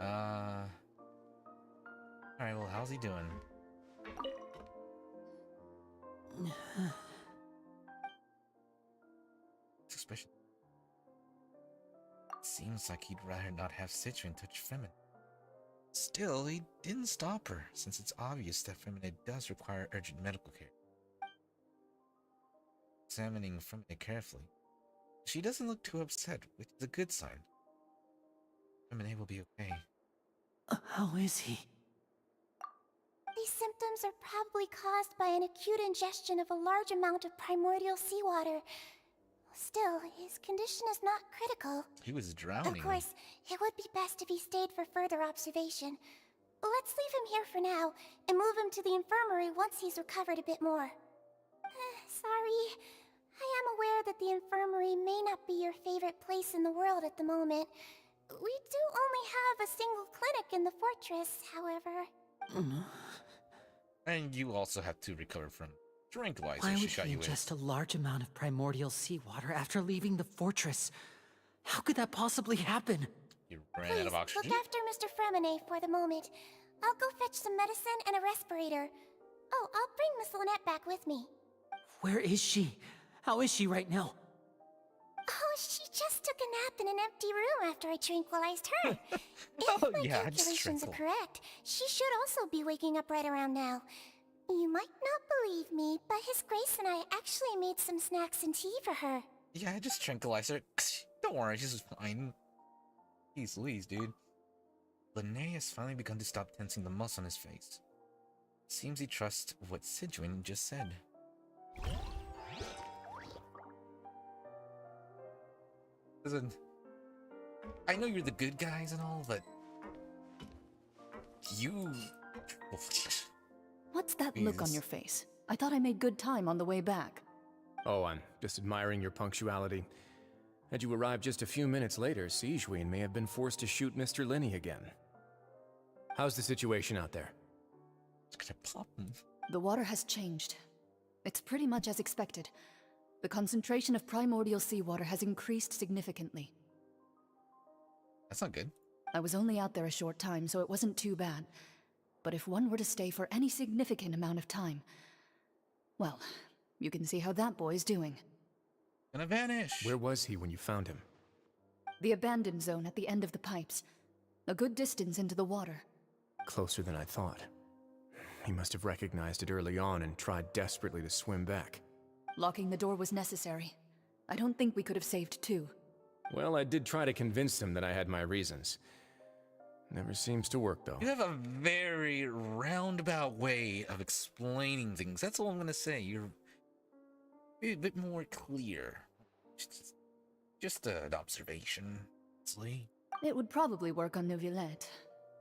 Alright, well, how's he doing? Suspicion. Seems like he'd rather not have Citrin touch Femine. Still, he didn't stop her, since it's obvious that Femine does require urgent medical care. Examining Femine carefully, she doesn't look too upset, which is a good sign. Femine will be okay. How is he? These symptoms are probably caused by an acute ingestion of a large amount of primordial seawater. Still, his condition is not critical. He was drowning. Of course, it would be best if he stayed for further observation. Let's leave him here for now, and move him to the infirmary once he's recovered a bit more. Sorry. I am aware that the infirmary may not be your favorite place in the world at the moment. We do only have a single clinic in the fortress, however. And you also have to recover from tranquilizer Why she would shot he you with. ingest a large amount of primordial seawater after leaving the fortress? How could that possibly happen? You ran Please, out of oxygen? look after Mr. Fremine for the moment. I'll go fetch some medicine and a respirator. Oh, I'll bring Miss Lynette back with me. Where is she? How is she right now? Oh, she just took a nap in an empty room after I tranquilized her. If Oh, my yeah, just calculations are tranquil. correct, she should also be waking up right around now. You might not believe me, but His Grace and I actually made some snacks and tea for her. Yeah, I just tranquilized her. Don't worry, she's fine. Jeez Louise, dude. Linné has finally begun to stop tensing the muscle on his face. Seems he trusts what Sigewinne just said. Listen, I know you're the good guys and all, but you... What's that look on Jesus. your face? I thought I made good time on the way back. Oh, I'm just admiring your punctuality. Had you arrived just a few minutes later, Sijween may have been forced to shoot Mr. Linney again. How's the situation out there? It's gonna pop him. The water has changed. It's pretty much as expected. The concentration of primordial seawater has increased significantly. That's not good. I was only out there a short time, so it wasn't too bad. But if one were to stay for any significant amount of time, well, you can see how that boy's doing. Gonna vanish. Where was he when you found him? The abandoned zone at the end of the pipes. A good distance into the water. Closer than I thought. He must have recognized it early on and tried desperately to swim back. Locking the door was necessary. I don't think we could have saved two. Well, I did try to convince him that I had my reasons. Never seems to work, though. You have a very roundabout way of explaining things. That's all I'm gonna say. You're a bit more clear. Just an observation, honestly. It would probably work on Neuvillette.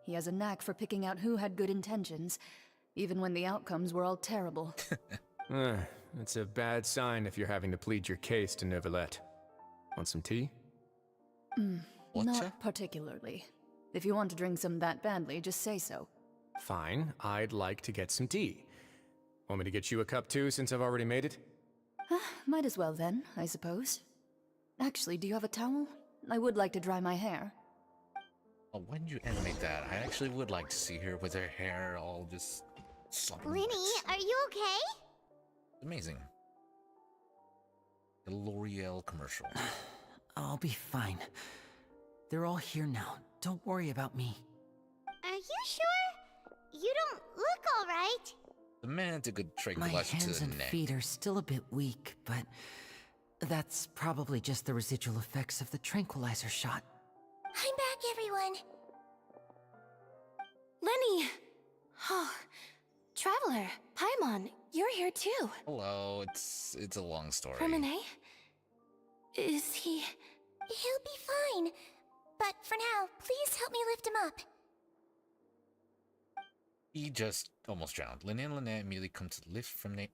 He has a knack for picking out who had good intentions, even when the outcomes were all terrible. It's a bad sign if you're having to plead your case to Neuvillette. Want some tea? Not particularly. If you want to drink some that badly, just say so. Fine, I'd like to get some tea. Want me to get you a cup too, since I've already made it? Might as well then, I suppose. Actually, do you have a towel? I would like to dry my hair. Oh, when you animate that, I actually would like to see her with her hair all just soft. Linny, are you okay? Amazing. The L'Oreal commercial. I'll be fine. They're all here now. Don't worry about me. Are you sure? You don't look alright. The man took a My tranquilizer to hands the and neck. feet are still a bit weak, but that's probably just the residual effects of the tranquilizer shot. I'm back, everyone. Lenny! Oh, Traveler, Paimon, you're here too. Hello, it's a long story. Hermione? Is he... He'll be fine. But for now, please help me lift him up. He just almost drowned. Linnea and Lynette immediately come to the lift from Nate.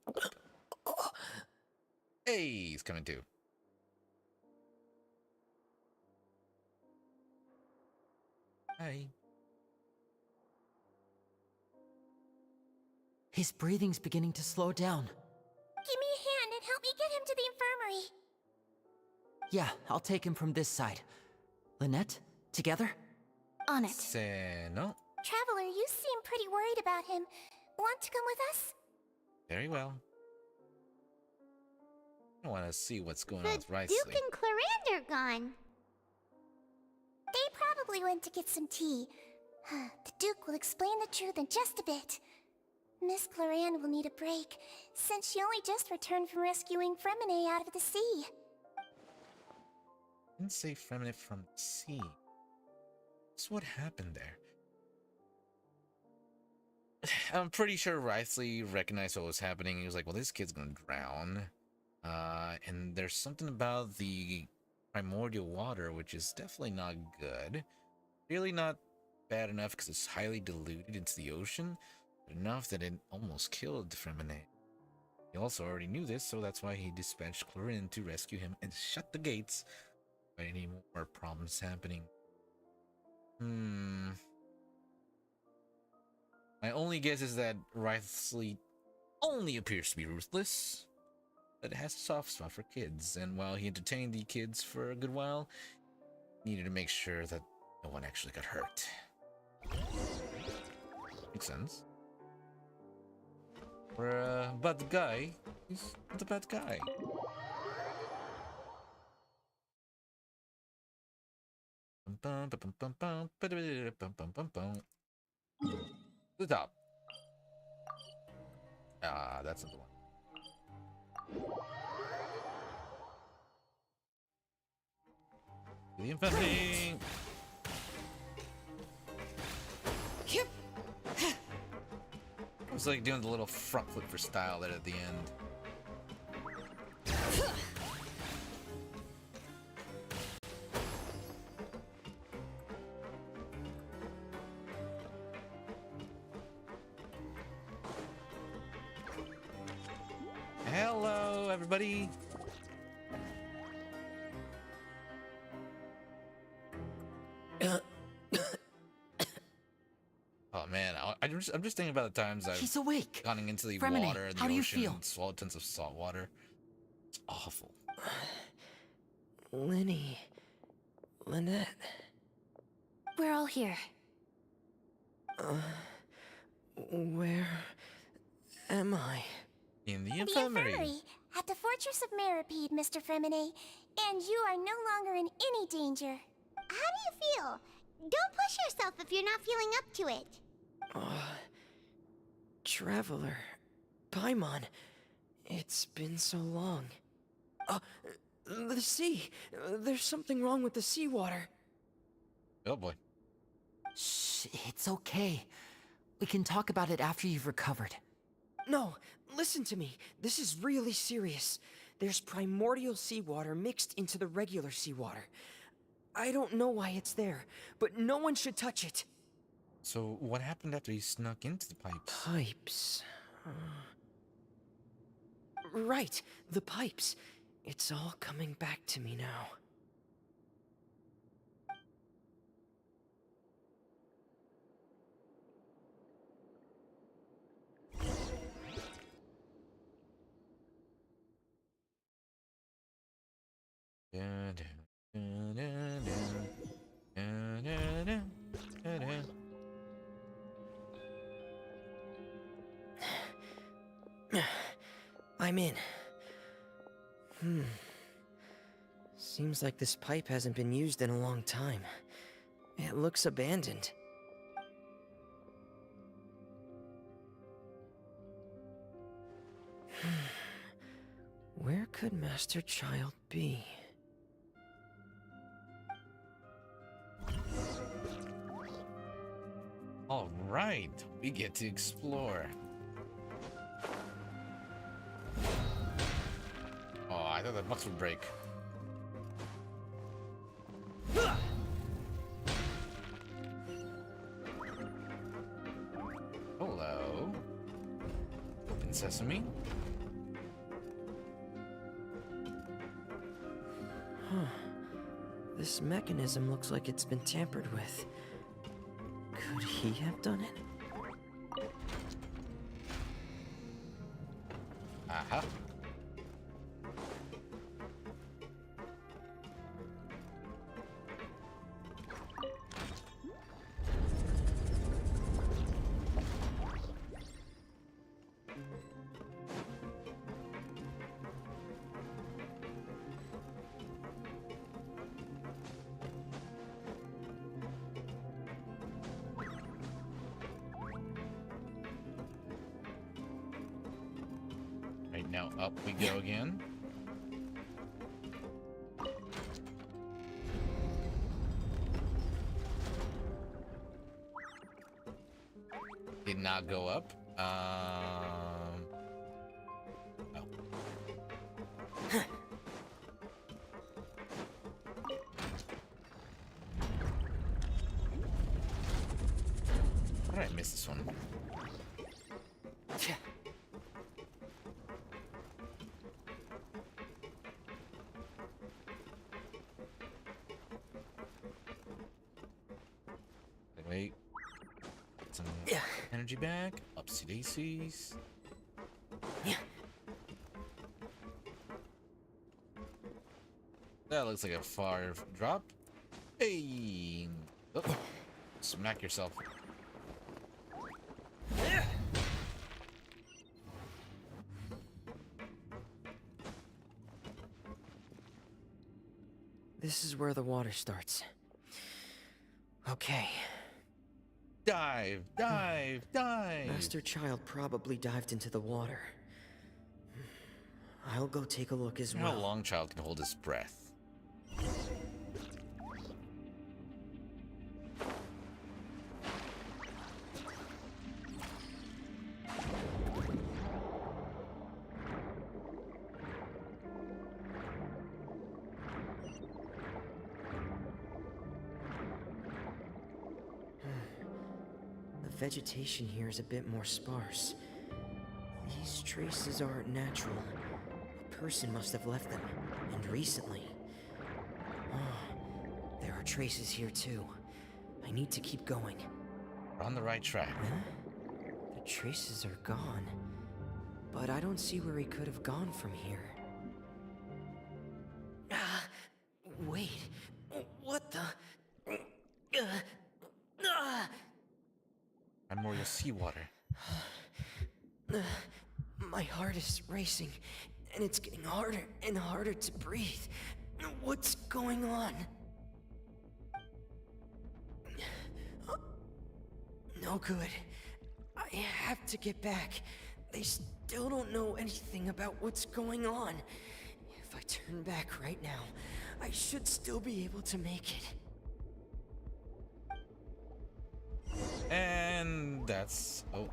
Hey, he's coming too. Hi. His breathing's beginning to slow down. Give me a hand and help me get him to the infirmary. Yeah, I'll take him from this side. Lynette, together? On it. Say no. Traveler, you seem pretty worried about him. Want to come with us? Very well. I want to see what's going The on with Riceley. Duke and Clarande are gone. They probably went to get some tea. The Duke will explain the truth in just a bit. Miss Clarande will need a break, since she only just returned from rescuing Fremine out of the sea. Didn't say Fremine from the sea. That's what happened there. I'm pretty sure Riceley recognized what was happening. He was like, well, this kid's gonna drown. And there's something about the primordial water, which is definitely not good. Really not bad enough because it's highly diluted into the ocean, but enough that it almost killed Fremine. He also already knew this, so that's why he dispatched Clarinde to rescue him and shut the gates by any more problems happening. My only guess is that Riceley only appears to be ruthless, but has a soft spot for kids, and while he entertained the kids for a good while, he needed to make sure that no one actually got hurt. Makes sense. For a bad guy, he's not a bad guy. The top. Ah, that's not the one. The infantry. It was like doing the little front flip for style there at the end. Hello, everybody. man, I'm just thinking about the times He's I've awake. gone into the Fremine, water, the how do you ocean, feel? and swallowed tons of salt water. It's awful. Lenny. Lynette. We're all here. Where am I? In the The infirmary. infirmary at the Fortress of Mirapede, Mr. Fremine, and you are no longer in any danger. How do you feel? Don't push yourself if you're not feeling up to it. Traveler. Paimon. It's been so long. The sea. There's something wrong with the seawater. Oh boy. Shh, it's okay. We can talk about it after you've recovered. No, listen to me. This is really serious. There's primordial seawater mixed into the regular seawater. I don't know why it's there, but no one should touch it. So what happened after he snuck into the pipes? Pipes. Right, the pipes. It's all coming back to me now. I'm in. Seems like this pipe hasn't been used in a long time. It looks abandoned. Where could Master Childe be? All right, we get to explore. Oh, I thought that box would break. Hello. Open sesame. This mechanism looks like it's been tampered with. Could he have done it? Aha. Right now, up we go again. Did not go up. Oh. How did I miss this one? Wait. Get some energy back. Upsy daisies. That looks like a far drop. Hey! Oh, smack yourself. This is where the water starts. Okay. Dive! Dive! Dive! Master Childe probably dived into the water. I'll go take a look as well. How long Childe can hold his breath? The vegetation here is a bit more sparse. These traces aren't natural. A person must have left them, and recently. Oh, there are traces here too. I need to keep going. We're on the right track. The traces are gone. But I don't see where he could have gone from here. Wait. What the? Primordial seawater. My heart is racing, and it's getting harder and harder to breathe. What's going on? No good. I have to get back. They still don't know anything about what's going on. If I turn back right now, I should still be able to make it. And that's... Oh.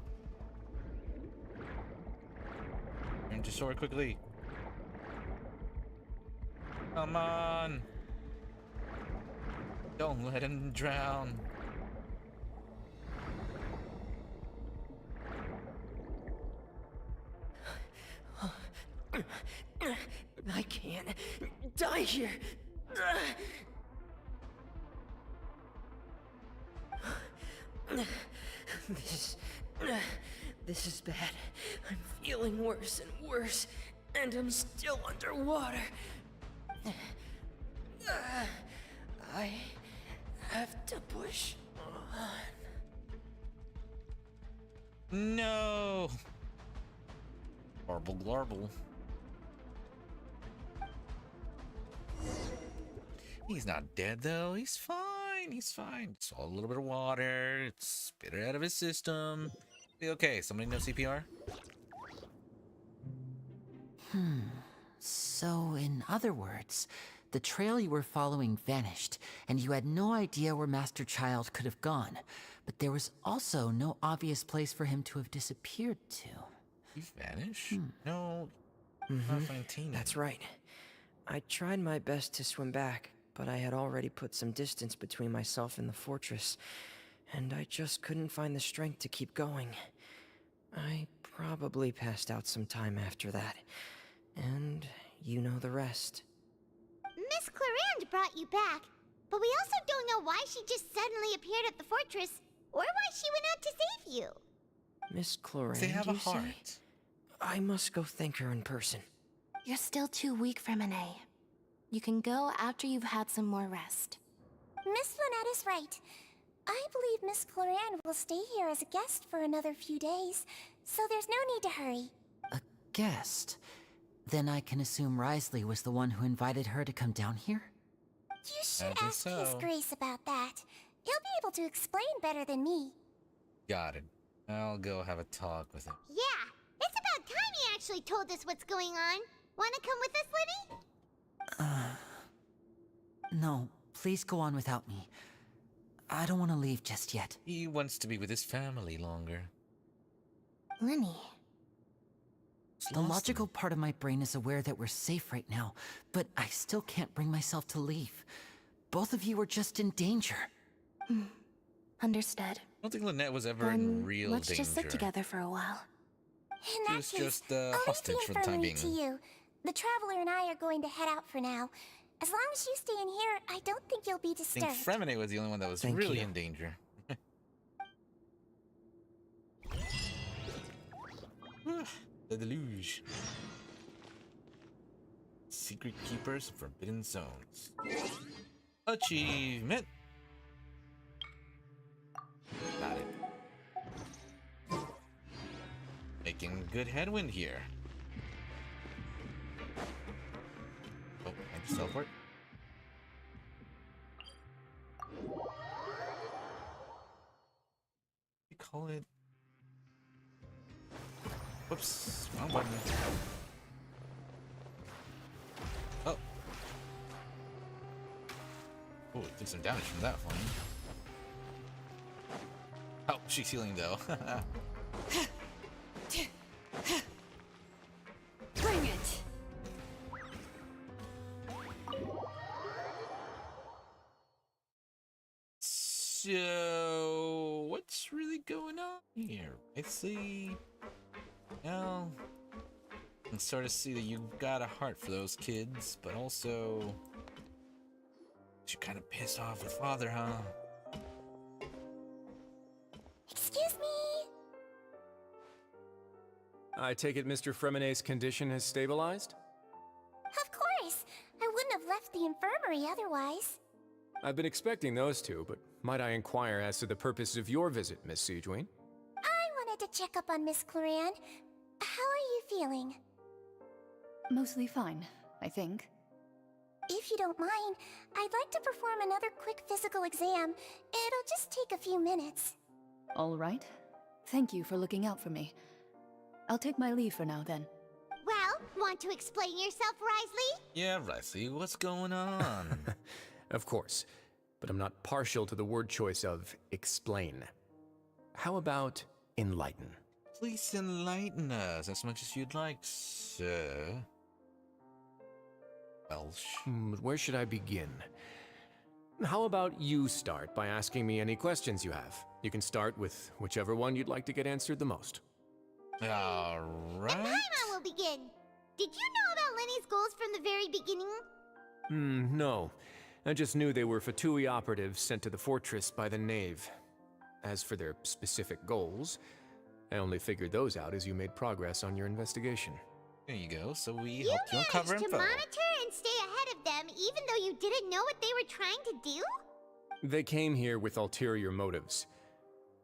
Turn to shore quickly. Come on. Don't let him drown. I can't die here. This is bad. I'm feeling worse and worse, and I'm still underwater. I have to push on. No. Garble garble. He's not dead though. He's fine. He's fine. Swallow a little bit of water. Spit it out of his system. Be okay. Somebody know CPR? So, in other words, the trail you were following vanished, and you had no idea where Master Childe could have gone. But there was also no obvious place for him to have disappeared to. He vanished? No. Not find Tina. That's right. I tried my best to swim back, but I had already put some distance between myself and the fortress, and I just couldn't find the strength to keep going. I probably passed out some time after that, and you know the rest. Miss Clarande brought you back, but we also don't know why she just suddenly appeared at the fortress, or why she went out to save you. Miss Clarande, They have a you say? heart. I must go thank her in person. You're still too weak for Monet. You can go after you've had some more rest. Miss Lynette is right. I believe Miss Clarande will stay here as a guest for another few days, so there's no need to hurry. A guest? Then I can assume Risley was the one who invited her to come down here? You should I think ask His so. Grace about that. He'll be able to explain better than me. Got it. I'll go have a talk with him. Yeah, it's about time he actually told us what's going on. Wanna come with us, Lenny? No, please go on without me. I don't want to leave just yet. He wants to be with his family longer. Lenny. The logical part of my brain is aware that we're safe right now, but I still can't bring myself to leave. Both of you are just in danger. Understood. I don't think Lynette was ever in real Let's danger. just sit together for a while. In that She was case, just I'll hostage leave for the the time infirmary being. to you. The Traveler and I are going to head out for now. As long as you stay in here, I don't think you'll be I disturbed. think Fremine was the only one that was Thank really you. in danger. The deluge. Secret keepers of forbidden zones. Achievement. Got it. Making good headwind here. Oh, and just teleport. You call it? Whoops, wrong button. Oh. Oh, it took some damage from that one. Oh, she's healing though. Bring it! So, what's really going on here? I see. Well, I can sort of see that you've got a heart for those kids, but also you're kind of pissed off with Father, huh? Excuse me. I take it Mr. Fremenay's condition has stabilized? Of course. I wouldn't have left the infirmary otherwise. I've been expecting those two, but might I inquire as to the purpose of your visit, Miss Sigewinne? I wanted to check up on Miss Cloran. How are you feeling? Mostly fine, I think. If you don't mind, I'd like to perform another quick physical exam. It'll just take a few minutes. All right. Thank you for looking out for me. I'll take my leave for now, then. Well, want to explain yourself, Risley? Yeah, Risley, what's going on? Of course, but I'm not partial to the word choice of explain. How about enlighten? Please enlighten us as much as you'd like, sir. Welsh. Where should I begin? How about you start by asking me any questions you have? You can start with whichever one you'd like to get answered the most. Alright. Paimon will begin. Did you know about Lenny's goals from the very beginning? No. I just knew they were Fatui operatives sent to the fortress by the Knave. As for their specific goals, I only figured those out as you made progress on your investigation. There you go, so we You helped you uncover managed to info. monitor and stay ahead of them even though you didn't know what they were trying to do? They came here with ulterior motives.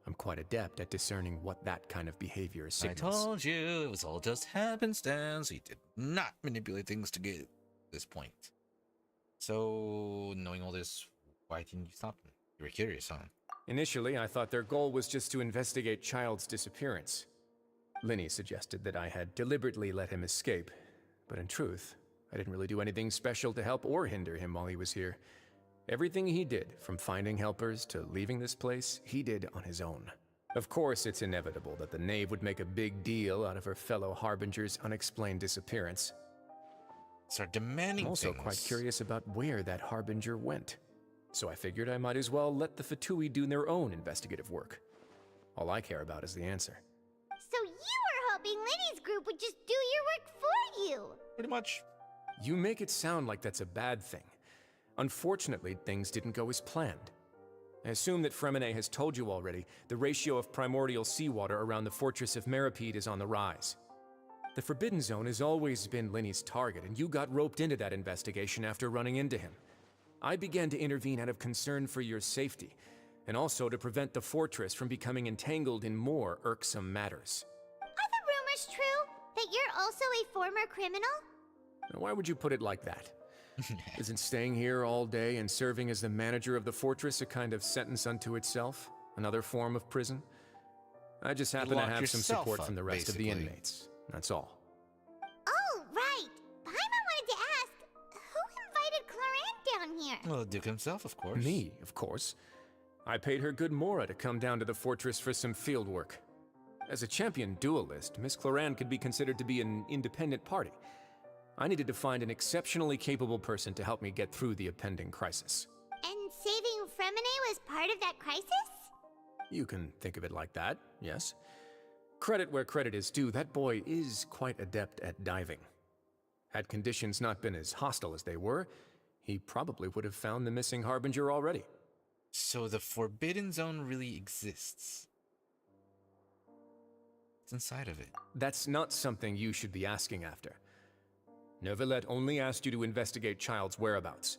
I'm quite adept at discerning what that kind of behavior signals. I told you, it was all just happenstance. He did not manipulate things to get this point. So, knowing all this, why didn't you stop them? You were curious, huh? Initially, I thought their goal was just to investigate Childe's disappearance. Linny suggested that I had deliberately let him escape, but in truth, I didn't really do anything special to help or hinder him while he was here. Everything he did, from finding helpers to leaving this place, he did on his own. Of course, it's inevitable that the Knave would make a big deal out of her fellow Harbinger's unexplained disappearance. Start demanding I'm also things. quite curious about where that Harbinger went. So I figured I might as well let the Fatui do their own investigative work. All I care about is the answer. So you were hoping Lenny's group would just do your work for you? Pretty much. You make it sound like that's a bad thing. Unfortunately, things didn't go as planned. I assume that Fremenay has told you already, the ratio of primordial seawater around the fortress of Meripede is on the rise. The Forbidden Zone has always been Linny's target, and you got roped into that investigation after running into him. I began to intervene out of concern for your safety, and also to prevent the fortress from becoming entangled in more irksome matters. Are the rumors true? That you're also a former criminal? Now, why would you put it like that? Isn't staying here all day and serving as the manager of the fortress a kind of sentence unto itself? Another form of prison? I just happen to lock have some yourself support up, from the rest of the basically. inmates. That's all. Oh, right. Paimon wanted to ask, who invited Cloran down here? Well, the Duke himself, of course. Me, of course. I paid her good mora to come down to the fortress for some field work. As a champion duelist, Miss Cloran could be considered to be an independent party. I needed to find an exceptionally capable person to help me get through the impending crisis. And saving Fremenay was part of that crisis? You can think of it like that, yes. Credit where credit is due, that boy is quite adept at diving. Had conditions not been as hostile as they were, he probably would have found the missing Harbinger already. So the Forbidden Zone really exists. What's inside of it? That's not something you should be asking after. Neuvillette only asked you to investigate Childe's whereabouts.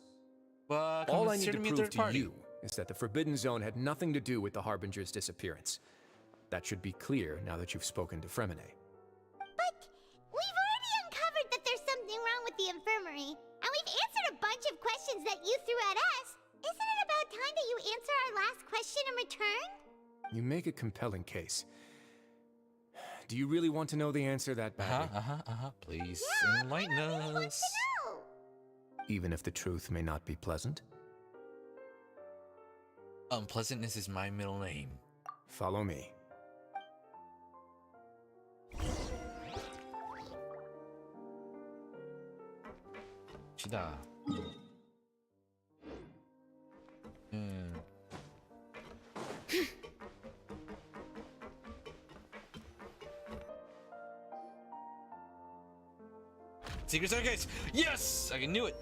But All I need to consider me a prove third to party. you is that the Forbidden Zone had nothing to do with the Harbinger's disappearance. That should be clear now that you've spoken to Fremenay. But we've already uncovered that there's something wrong with the infirmary, and we've answered a bunch of questions that you threw at us. Isn't it about time that you answer our last question in return? You make a compelling case. Do you really want to know the answer that badly? Please Yeah, enlighten I really want us. to know. Even if the truth may not be pleasant? Unpleasantness is my middle name. Follow me. Childe. Secret staircase! Yes! I knew it!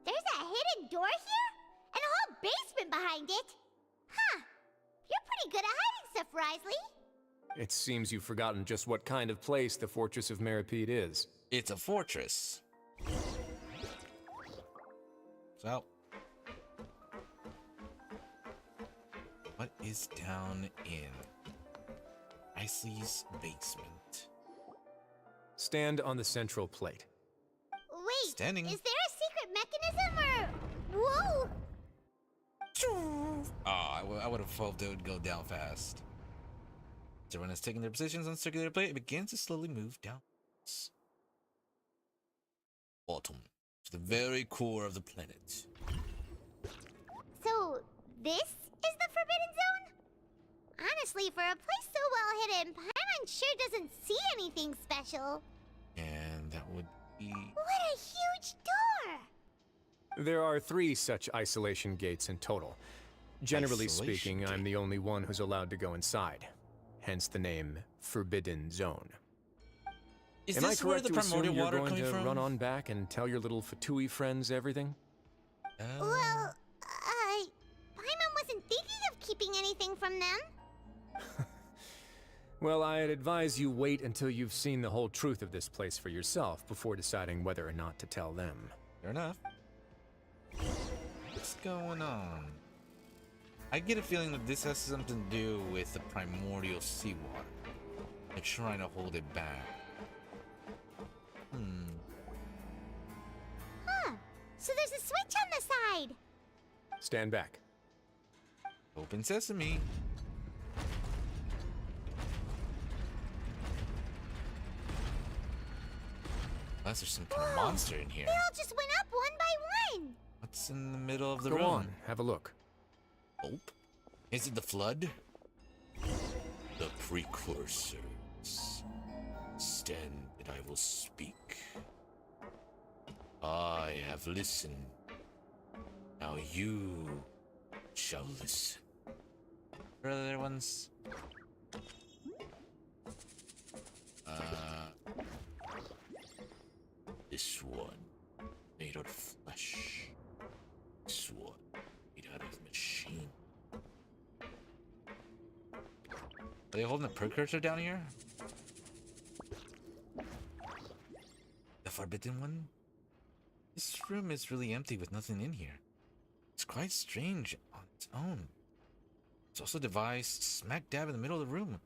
There's a hidden door here? And a whole basement behind it? Huh. You're pretty good at hiding stuff, Risley. It seems you've forgotten just what kind of place the Fortress of Meripede is. It's a fortress. So, what is down in Isley's basement? Stand on the central plate. Wait, Standing. is there a secret mechanism or... Whoa! Oh, I would have hoped it would go down fast. Everyone has taken their positions on the circular plate. It begins to slowly move down. Bottom to the very core of the planet. So, this is the Forbidden Zone? Honestly, for a place so well hidden, Paimon sure doesn't see anything special. And that would be... What a huge door! There are 3 such isolation gates in total. Generally speaking, I'm the only one who's allowed to go inside. Hence the name Forbidden Zone. Is Am I this where correct the to assume primordial you're water going coming to from? run on back and tell your little Fatui friends everything? Well, Paimon wasn't thinking of keeping anything from them. Well, I'd advise you wait until you've seen the whole truth of this place for yourself before deciding whether or not to tell them. Fair enough. What's going on? I get a feeling that this has something to do with the primordial seawater. They're trying to hold it back. Huh. So there's a switch on the side. Stand back. Open sesame. Unless there's some kind of monster in here. They all just went up one by one. What's in the middle of the Go room? on, have a look. Nope. Is it the flood? The precursors. Stand and I will speak. I have listened. Now you shall listen. What are the other ones? This one made out of flesh. This one made out of machine. Are they holding the precursor down here? The forbidden one? This room is really empty with nothing in here. It's quite strange on its own. It's also devised smack dab in the middle of the room.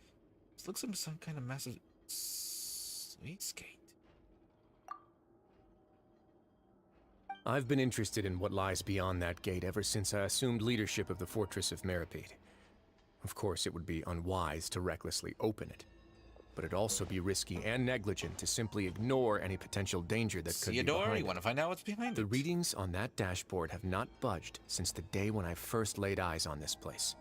This looks like some kind of massive skate. I've been interested in what lies beyond that gate ever since I assumed leadership of the Fortress of Meripede. Of course, it would be unwise to recklessly open it, but it'd also be risky and negligent to simply ignore any potential danger that could be behind You want to find out what's behind The it? readings on that dashboard have not budged since the day when I first laid eyes on this place.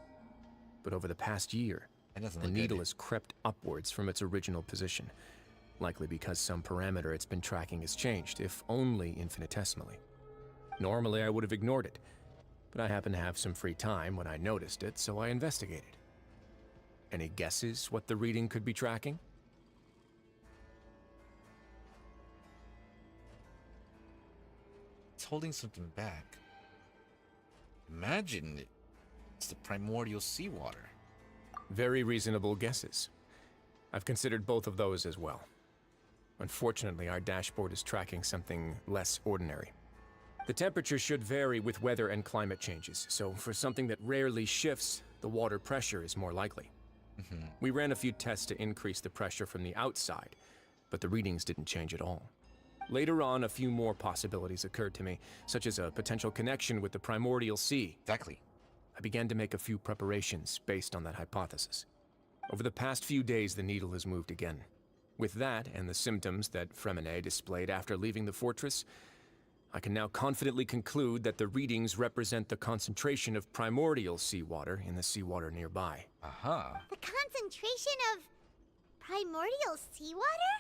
But over the past year, the needle has crept upwards from its original position, likely because some parameter it's been tracking has changed, if only infinitesimally. Normally, I would have ignored it, but I happened to have some free time when I noticed it, so I investigated. Any guesses what the reading could be tracking? It's holding something back. Imagine it's the primordial seawater. Very reasonable guesses. I've considered both of those as well. Unfortunately, our dashboard is tracking something less ordinary. The temperature should vary with weather and climate changes, so for something that rarely shifts, the water pressure is more likely. We ran a few tests to increase the pressure from the outside, but the readings didn't change at all. Later on, a few more possibilities occurred to me, such as a potential connection with the primordial sea. Exactly. I began to make a few preparations based on that hypothesis. Over the past few days, the needle has moved again. With that, and the symptoms that Fremine displayed after leaving the fortress, I can now confidently conclude that the readings represent the concentration of primordial seawater in the seawater nearby. Aha. The concentration of primordial seawater?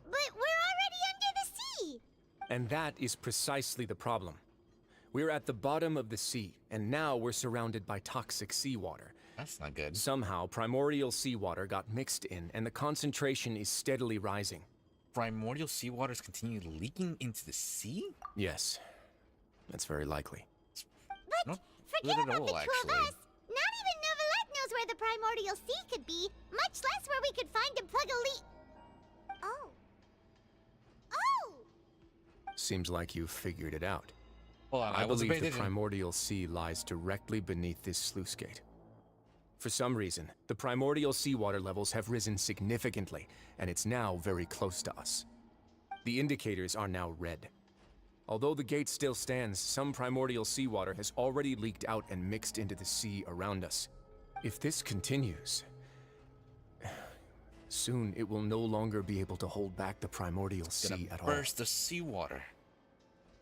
But we're already under the sea! And that is precisely the problem. We're at the bottom of the sea, and now we're surrounded by toxic seawater. That's not good. Somehow, primordial seawater got mixed in, and the concentration is steadily rising. Primordial seawaters continue leaking into the sea? Yes, that's very likely. But Not forget good at about all, the two of actually. us! Not where the primordial sea could be, much less where we could find and plug a leak. Oh. Oh! Seems like you've figured it out. Hold on, I believe the debating. primordial sea lies directly beneath this sluice gate. For some reason, the primordial seawater levels have risen significantly, and it's now very close to us. The indicators are now red. Although the gate still stands, some primordial seawater has already leaked out and mixed into the sea around us. If this continues, soon it will no longer be able to hold back the primordial sea at all. Burst the seawater.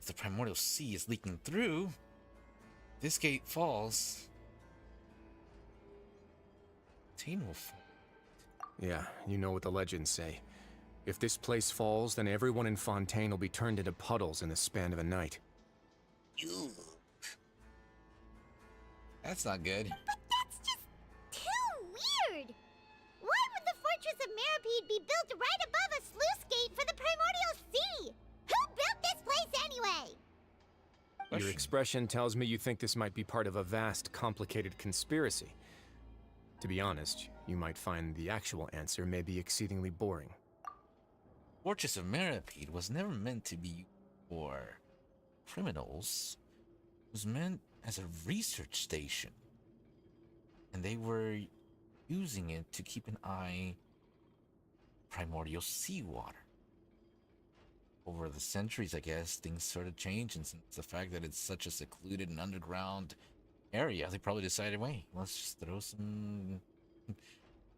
If the primordial sea is leaking through, this gate falls. Fontaine will fall. Yeah, you know what the legends say. If this place falls, then everyone in Fontaine will be turned into puddles in the span of a night. Ew. That's not good. But that's just too weird! Why would the Fortress of Meripede be built right above a sluice gate for the primordial sea? Who built this place anyway? Your expression tells me you think this might be part of a vast, complicated conspiracy. To be honest, you might find the actual answer may be exceedingly boring. Fortress of Meripede was never meant to be for criminals. It was meant as a research station. And they were using it to keep an eye on primordial seawater. Over the centuries, I guess, things sort of changed, and since the fact that it's such a secluded and underground area, they probably decided, wait, let's just throw some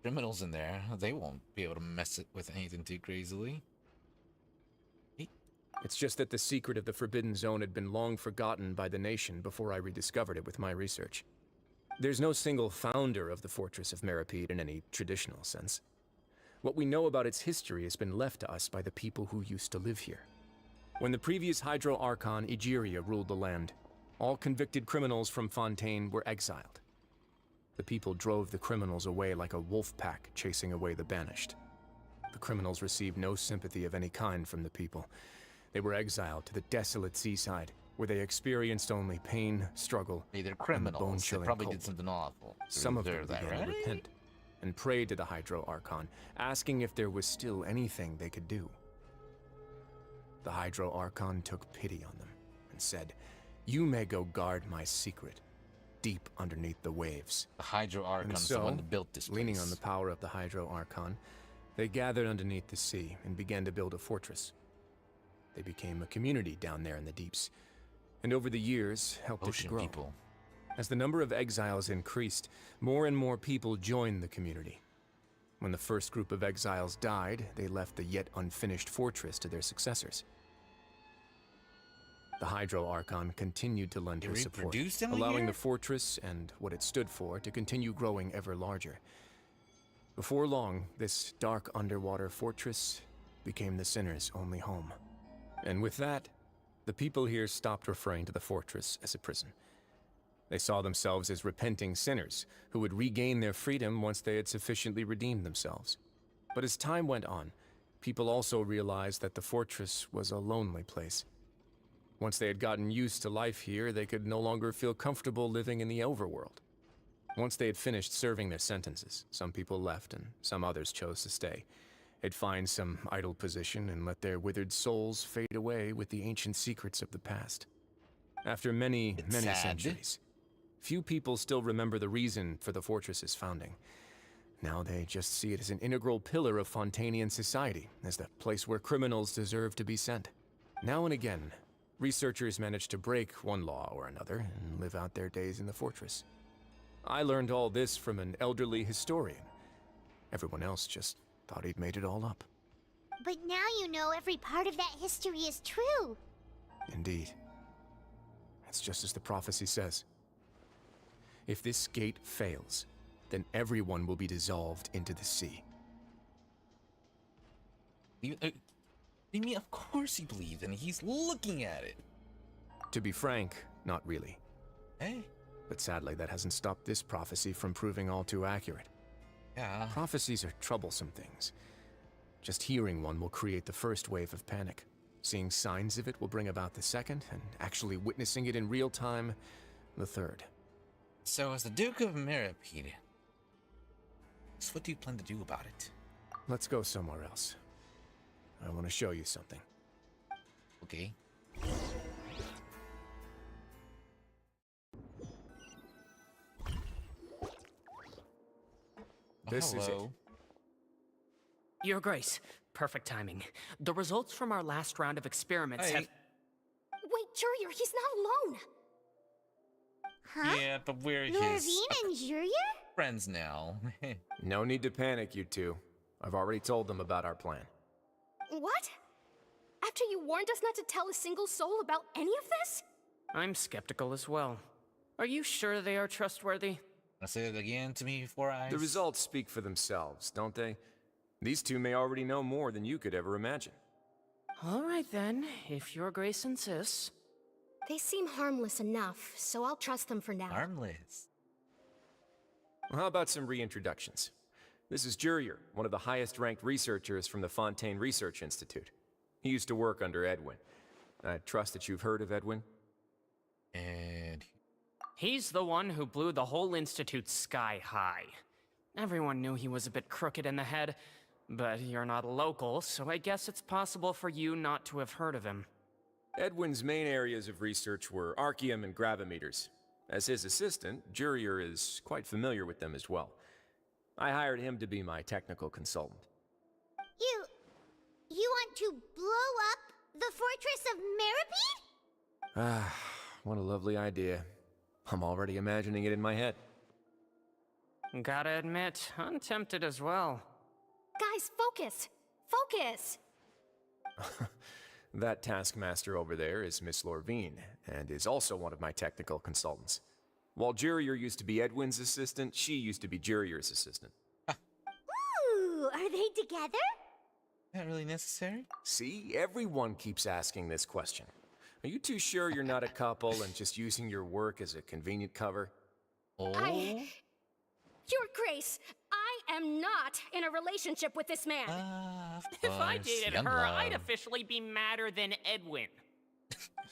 criminals in there. They won't be able to mess it with anything too crazily. It's just that the secret of the Forbidden Zone had been long forgotten by the nation before I rediscovered it with my research. There's no single founder of the Fortress of Meripede in any traditional sense. What we know about its history has been left to us by the people who used to live here. When the previous Hydro Archon Egeria ruled the land, all convicted criminals from Fontaine were exiled. The people drove the criminals away like a wolf pack chasing away the banished. The criminals received no sympathy of any kind from the people. They were exiled to the desolate seaside, where they experienced only pain, struggle, Hey, they're and criminals. They bone-chilling probably cold. did something awful. Some of them Deserve began to repent and prayed to the Hydro Archon, asking if there was still anything they could do. The Hydro Archon took pity on them and said, "You may go guard my secret, deep underneath the waves." The Hydro Archon is the one that built this place. Leaning on the power of the Hydro Archon, they gathered underneath the sea and began to build a fortress. They became a community down there in the deeps, and over the years helped it to Ocean grow. people. As the number of exiles increased, more and more people joined the community. When the first group of exiles died, they left the yet unfinished fortress to their successors. The Hydro Archon continued to lend her support, reproduced them allowing here? the fortress and what it stood for to continue growing ever larger. Before long, this dark underwater fortress became the sinner's only home. And with that, the people here stopped referring to the fortress as a prison. They saw themselves as repenting sinners who would regain their freedom once they had sufficiently redeemed themselves. But as time went on, people also realized that the fortress was a lonely place. Once they had gotten used to life here, they could no longer feel comfortable living in the overworld. Once they had finished serving their sentences, some people left and some others chose to stay. They'd find some idle position and let their withered souls fade away with the ancient secrets of the past. After many sad. centuries, few people still remember the reason for the fortress's founding. Now they just see it as an integral pillar of Fontainian society, as the place where criminals deserve to be sent. Now and again, researchers manage to break one law or another and live out their days in the fortress. I learned all this from an elderly historian. Everyone else just thought he'd made it all up. But now you know every part of that history is true. Indeed. It's just as the prophecy says. If this gate fails, then everyone will be dissolved into the sea. I mean, of course he believes, and he's looking at it. To be frank, not really. Hey? But sadly, that hasn't stopped this prophecy from proving all too accurate. Yeah. Prophecies are troublesome things. Just hearing one will create the first wave of panic. Seeing signs of it will bring about the second, and actually witnessing it in real time, the third. So as the Duke of Meripede, So what do you plan to do about it? Let's go somewhere else. I want to show you something. Okay. This is it. Your Grace, perfect timing. The results from our last round of experiments have... Wait, Jurier, he's not alone! Huh? Yeah, but we're his Lorvine and Jurier? friends now. No need to panic, you two. I've already told them about our plan. What? After you warned us not to tell a single soul about any of this? I'm skeptical as well. Are you sure they are trustworthy? I'll say it again to me before I... The results speak for themselves, don't they? These two may already know more than you could ever imagine. All right then, if Your Grace insists. They seem harmless enough, so I'll trust them for now. Harmless. Well, how about some reintroductions? This is Jurier, one of the highest-ranked researchers from the Fontaine Research Institute. He used to work under Edwin. I trust that you've heard of Edwin? And... He's the one who blew the whole institute sky high. Everyone knew he was a bit crooked in the head, but you're not local, so I guess it's possible for you not to have heard of him. Edwin's main areas of research were archeum and gravimeters. As his assistant, Jurier is quite familiar with them as well. I hired him to be my technical consultant. You want to blow up the Fortress of Meripede? Ah, what a lovely idea. I'm already imagining it in my head. Gotta admit, I'm tempted as well. Guys, focus! Focus! That taskmaster over there is Miss Lorvine, and is also one of my technical consultants. While Jurier used to be Edwin's assistant, she used to be Jurier's assistant. Ooh, are they together? Not really necessary? See, everyone keeps asking this question. Are you too sure you're not a couple and just using your work as a convenient cover? Oh? Your Grace, I am not in a relationship with this man. Of If I course, dated young her, love. I'd officially be madder than Edwin.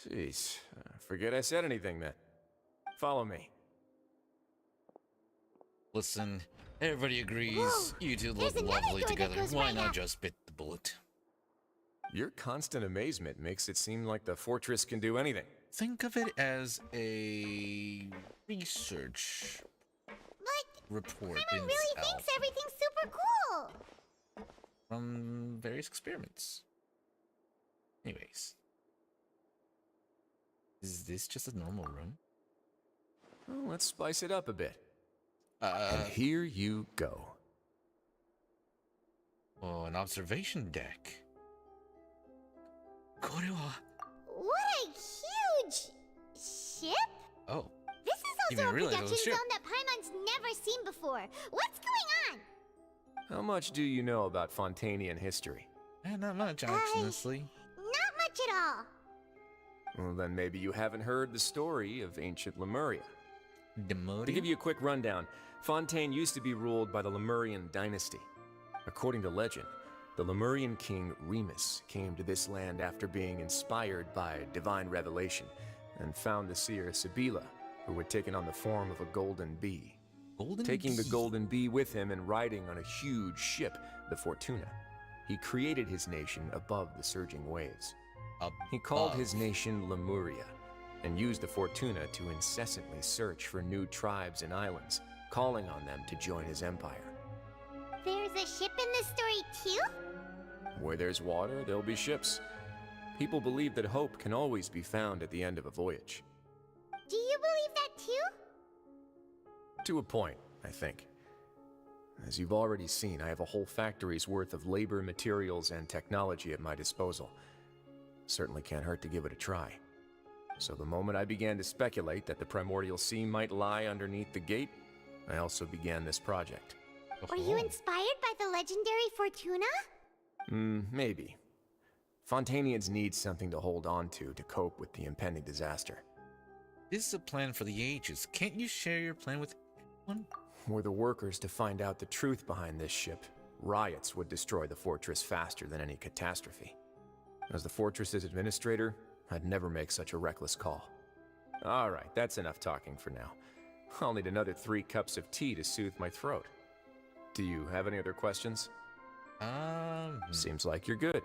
Jeez, forget I said anything then. Follow me. Listen, everybody agrees Whoa, you two there's look another lovely door that together. goes Why right not out. just bit the bullet? Your constant amazement makes it seem like the fortress can do anything. Think of it as a research But report Paimon in really itself thinks everything's super cool. from various experiments. Anyways. Is this just a normal room? Well, let's spice it up a bit. And here you go. Oh, an observation deck. Korewa. What a huge ship! Oh, This is You also didn't a realize it was a production ship. zone that Paimon's never seen before. What's going on? How much do you know about Fontainian history? not much, honestly. Not much at all. Well, then maybe you haven't heard the story of ancient Lemuria. To Demoted? give you a quick rundown, Fontaine used to be ruled by the Lemurian dynasty. According to legend, the Lemurian king Remus came to this land after being inspired by divine revelation and found the seer Sibila, who had taken on the form of a golden bee. Taking the golden bee with him and riding on a huge ship, the Fortuna, he created his nation above the surging waves. He called his nation Lemuria, and used the Fortuna to incessantly search for new tribes and islands, calling on them to join his empire. There's a ship in this story too? Where there's water, there'll be ships. People believe that hope can always be found at the end of a voyage. Do you believe that too? To a point, I think. As you've already seen, I have a whole factory's worth of labor, materials, and technology at my disposal. Certainly can't hurt to give it a try. So the moment I began to speculate that the primordial sea might lie underneath the gate, I also began this project. Were you inspired by the legendary Fortuna? Maybe. Fontainians need something to hold on to cope with the impending disaster. This is a plan for the ages. Can't you share your plan with everyone? Were the workers to find out the truth behind this ship, riots would destroy the fortress faster than any catastrophe. As the fortress's administrator, I'd never make such a reckless call. Alright, that's enough talking for now. I'll need another 3 cups of tea to soothe my throat. Do you have any other questions? Seems like you're good.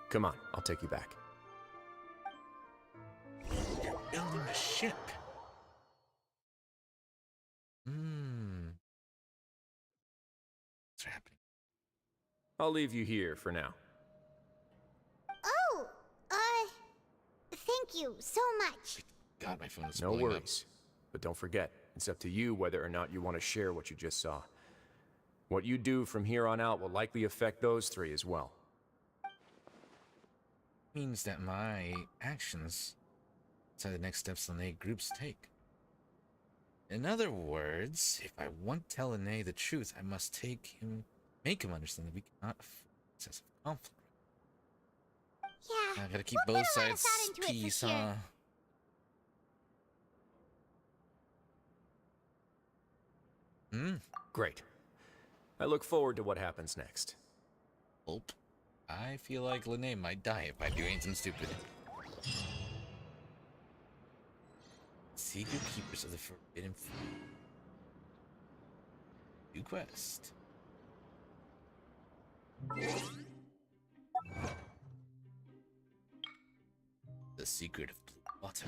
Come on, I'll take you back. You're building a ship. What's happening? I'll leave you here for now. Oh, thank you so much. God, my phone is No blowing up. worries. But don't forget, it's up to you whether or not you want to share what you just saw. What you do from here on out will likely affect those three as well. Means that my actions decide the next steps Linnae groups take. In other words, if I want to tell Linnae the truth, I must make him understand that we cannot afford excessive conflict. Yeah, I gotta keep we'll both put a lot of sides thought into it for peace, sure. huh? Great. I look forward to what happens next. Hope. I feel like Linnae might die if I do anything stupid. Secret Keepers of the Forbidden Fruit. New quest. The Secret of Blue Water.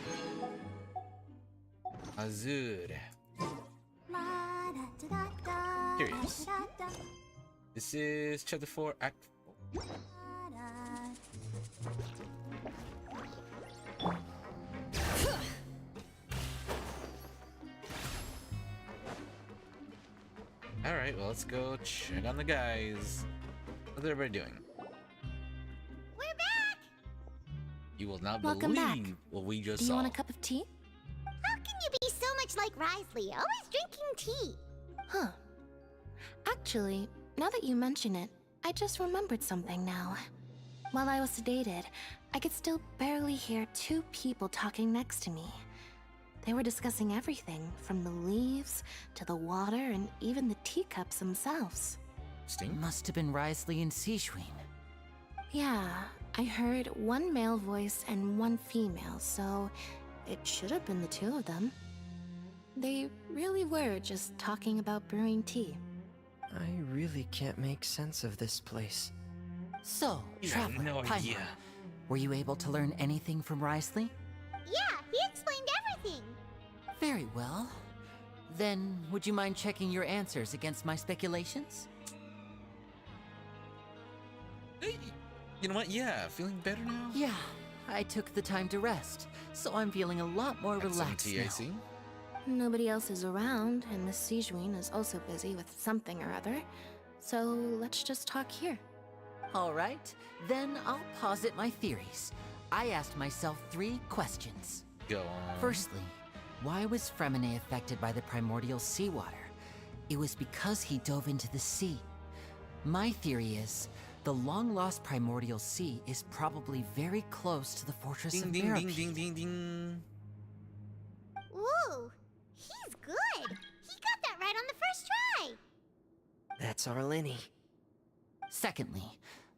Azure. Curious. This is chapter 4, act 4. Alright, well, let's go check on the guys. What's everybody doing? We're back! You will not Welcome believe back. what we just Do you saw. want a cup of tea? How can you be so much like Risley, always drinking tea? Huh. Actually, now that you mention it, I just remembered something now. While I was sedated, I could still barely hear two people talking next to me. They were discussing everything, from the leaves, to the water, and even the teacups themselves. Sting? Must have been Risley and Sijwin. Yeah, I heard one male voice and one female, so it should have been the two of them. They really were just talking about brewing tea. I really can't make sense of this place. So, You have Traveler, no Paimon, idea. were you able to learn anything from Risley? Yeah, he explained everything. Very well. Then, would you mind checking your answers against my speculations? Hey, you know what? Yeah, feeling better now? Yeah, I took the time to rest, so I'm feeling a lot more Got some relaxed tea, I now. see. Nobody else is around, and Miss Sijwin is also busy with something or other. So let's just talk here. All right, then I'll posit my theories. I asked myself 3 questions. Go on. Firstly, why was Fremine affected by the primordial seawater? It was because he dove into the sea. My theory is, the long-lost primordial sea is probably very close to the fortress Ding of ding ding Meropide. ding ding ding. Ooh, he's good. He got that right on the first try. That's our Linny. Secondly,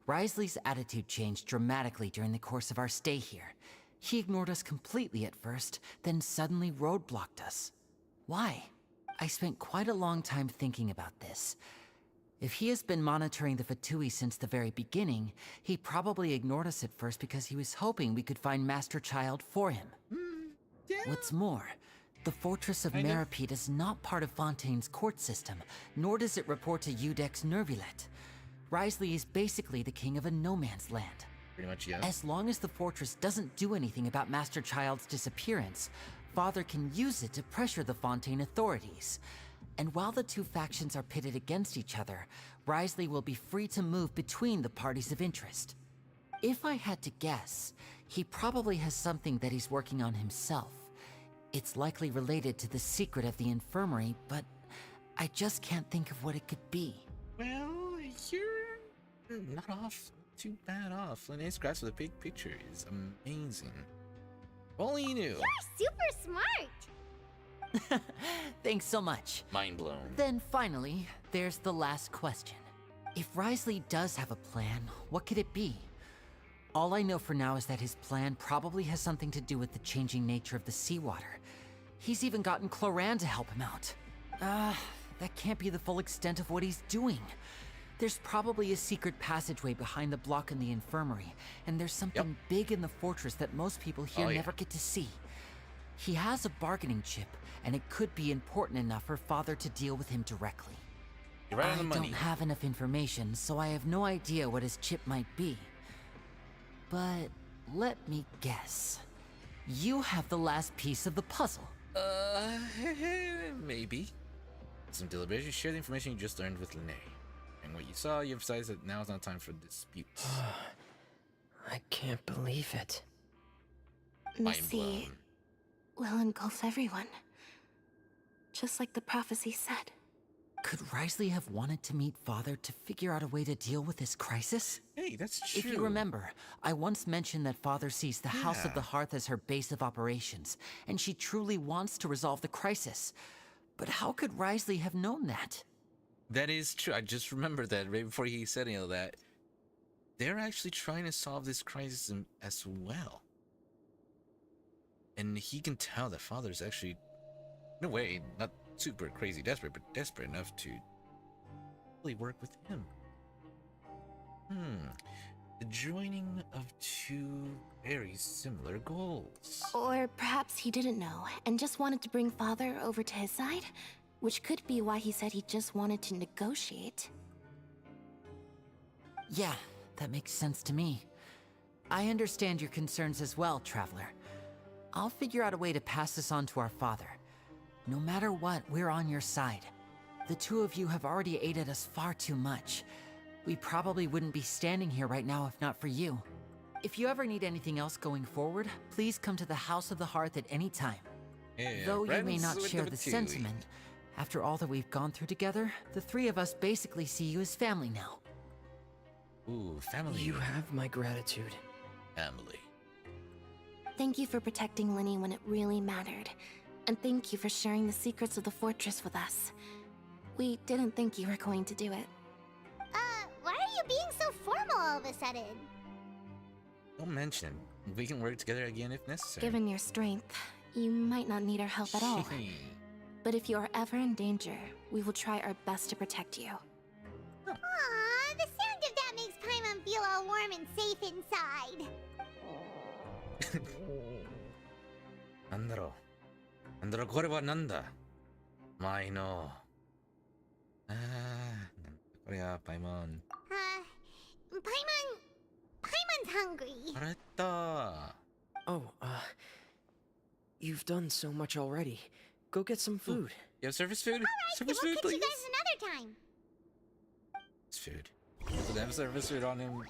Risley's attitude changed dramatically during the course of our stay here. He ignored us completely at first, then suddenly roadblocked us. Why? I spent quite a long time thinking about this. If he has been monitoring the Fatui since the very beginning, he probably ignored us at first because he was hoping we could find Master Childe for him. What's more, the Fortress of Kind of. Meropide is not part of Fontaine's court system, nor does it report to Udex Nervulet. Risley is basically the king of a no-man's land. Pretty much, yeah. As long as the fortress doesn't do anything about Master Childe's disappearance, Father can use it to pressure the Fontaine authorities. And while the two factions are pitted against each other, Risley will be free to move between the parties of interest. If I had to guess, he probably has something that he's working on himself. It's likely related to the secret of the infirmary, but I just can't think of what it could be. Well, you're not off. Too bad off. Linnae's grasp of the big picture is amazing. If only you knew. You're super smart. Thanks so much. Mind blown. Then finally, there's the last question. If Risley does have a plan, what could it be? All I know for now is that his plan probably has something to do with the changing nature of the seawater. He's even gotten Cloran to help him out. that can't be the full extent of what he's doing. There's probably a secret passageway behind the block in the infirmary, and there's something big in the fortress that most people here never get to see. He has a bargaining chip, and it could be important enough for Father to deal with him directly. You're right on the money. I don't have enough information, so I have no idea what his chip might be. But let me guess. You have the last piece of the puzzle. Maybe. Some deliberation, share the information you just learned with Linnae. And what you saw, you emphasize that now is not time for disputes. I can't believe it. Missy will engulf everyone. Just like the prophecy said. Could Risley have wanted to meet Father to figure out a way to deal with this crisis? Hey, that's true. If you remember, I once mentioned that Father sees the House of the Hearth as her base of operations, and she truly wants to resolve the crisis. But how could Risley have known that? That is true. I just remembered that right before he said any of that. They're actually trying to solve this crisis as well. And he can tell that Father's actually, in a way, not super crazy desperate, but desperate enough to really work with him. The joining of two very similar goals. Or perhaps he didn't know, and just wanted to bring Father over to his side? Which could be why he said he just wanted to negotiate. Yeah, that makes sense to me. I understand your concerns as well, Traveler. I'll figure out a way to pass this on to our father. No matter what, we're on your side. The two of you have already aided us far too much. We probably wouldn't be standing here right now if not for you. If you ever need anything else going forward, please come to the House of the Hearth at any time. Yeah, Though you may not share the patooey. sentiment, after all that we've gone through together, the three of us basically see you as family now. Ooh, family. You have my gratitude. Family. Thank you for protecting Linny when it really mattered. And thank you for sharing the secrets of the fortress with us. We didn't think you were going to do it. Why are you being so formal all of a sudden? Don't mention it. We can work together again if necessary. Given your strength, you might not need our help at all. But if you are ever in danger, we will try our best to protect you. Aww, the sound of that makes Paimon feel all warm and safe inside. なんだろう。なんだろう、これはなんだ。前の。なんだこれは、パイモン。Paimon's hungry. 腹減った。Oh, you've done so much already. Go get some food. You have service food? Alright, Service we'll food, catch please. you guys another time. It's food. Doesn't have service food on him.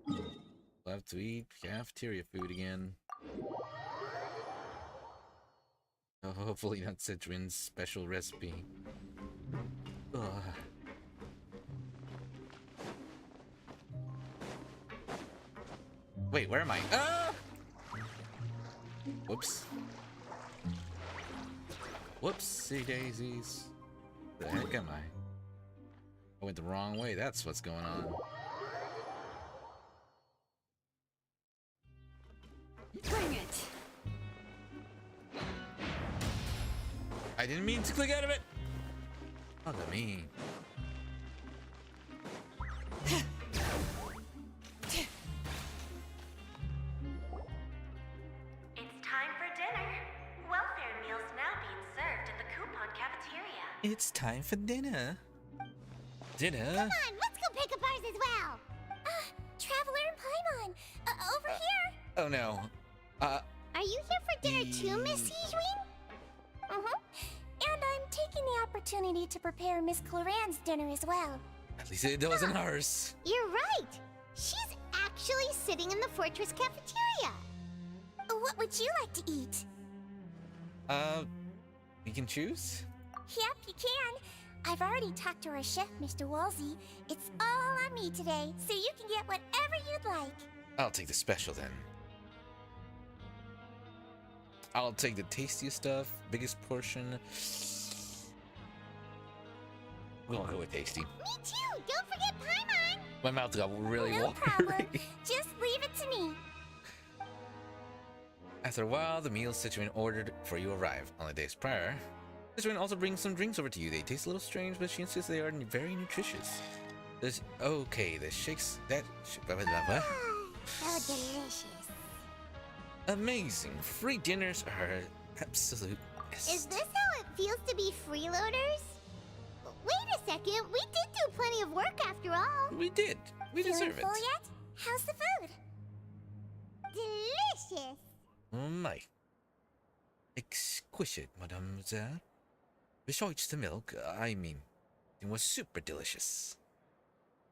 We'll have to eat cafeteria food again. Oh, hopefully not Citrin's special recipe. Ugh. Wait, where am I? Ah! Whoops. Whoopsie daisies. The heck am I? I went the wrong way. That's what's going on. Bring it! I didn't mean to click out of it. What do I mean? It's time for dinner. Welfare meals now being served at the coupon cafeteria. It's time for dinner. Dinner? Come on, let's go pick up ours as well. Traveler and Paimon, over here. Oh no. Are you here for dinner too, Miss Sijwin? And I'm taking the opportunity to prepare Miss Cloran's dinner as well. At least it wasn't ours. You're right. She's actually sitting in the fortress cafeteria. What would you like to eat? We can choose? Yep, you can. I've already talked to our chef, Mr. Wolsey. It's all on me today, so you can get whatever you'd like. I'll take the special then. I'll take the tastiest stuff, biggest portion. We'll go with tasty. Me too. Don't forget Paimon. My mouth got really No watery. problem. Just leave it to me. After a while, the meal Citrin ordered for you arrived. On the days prior, This one also brings some drinks over to you. They taste a little strange, but she insists they are very nutritious. There's okay. The shakes that blah, blah, blah, blah. So delicious. Amazing. Free dinners are absolute best. Is this how it feels to be freeloaders? Wait a second, we did do plenty of work after all. We did. We deserve it. Feeling full yet? How's the food? Delicious. Oh my. Exquisite, mademoiselle. Besides the milk, I mean, it was super delicious.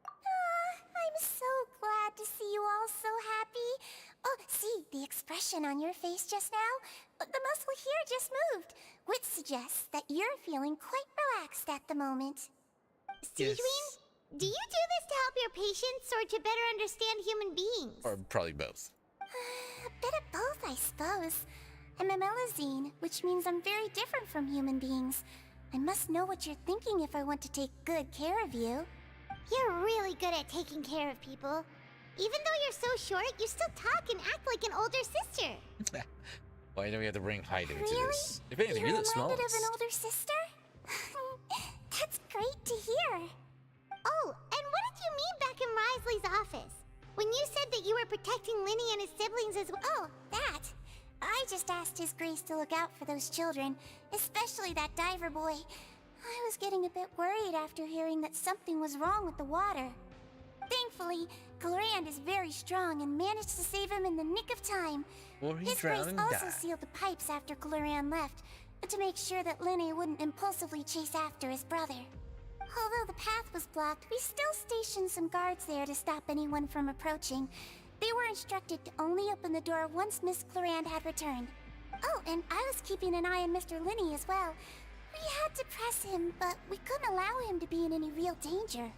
I'm so glad to see you all so happy. Oh, see, the expression on your face just now? The muscle here just moved, which suggests that you're feeling quite relaxed at the moment. Yes. Do you do this to help your patients or to better understand human beings? Or probably both. A bit of both, I suppose. I'm a Melazine, which means I'm very different from human beings. I must know what you're thinking if I want to take good care of you. You're really good at taking care of people. Even though you're so short, you still talk and act like an older sister. Why do we have to bring Heide into Really? this? If anything, You're you're the reminded smallest. of an older sister? That's great to hear. Oh, and what did you mean back in Risley's office? When you said that you were protecting Linny and his siblings as well? Oh, that. I just asked His Grace to look out for those children, especially that diver boy. I was getting a bit worried after hearing that something was wrong with the water. Thankfully, Glorand is very strong and managed to save him in the nick of time. Or he His drowned Grace and also died. sealed the pipes after Glorand left, to make sure that Linny wouldn't impulsively chase after his brother. Although the path was blocked, we still stationed some guards there to stop anyone from approaching. They were instructed to only open the door once Miss Glorand had returned. Oh, and I was keeping an eye on Mr. Linny as well. We had to press him, but we couldn't allow him to be in any real danger.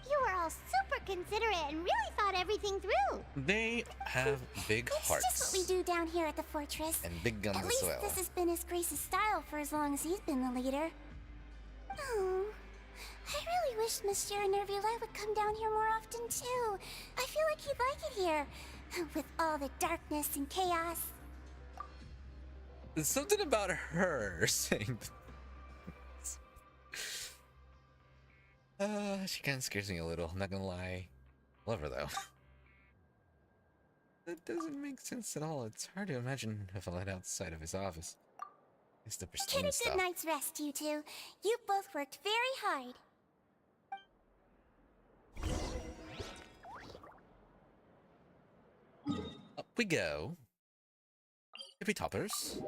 You were all super considerate and really thought everything through. They have big It's hearts. just what we do down here at the fortress. And big guns At as least well. this has been His Grace's style for as long as he's been the leader. Oh, I really wish Monsieur Nervula would come down here more often too. I feel like he'd like it here, with all the darkness and chaos. There's something about her saying she kind of scares me a little, I'm not gonna lie. Love her though. That doesn't make sense at all. It's hard to imagine if I let outside of his office. It's the Get pristine a good stuff. night's rest, you two. You both worked very hard. Up we go. Hippie toppers.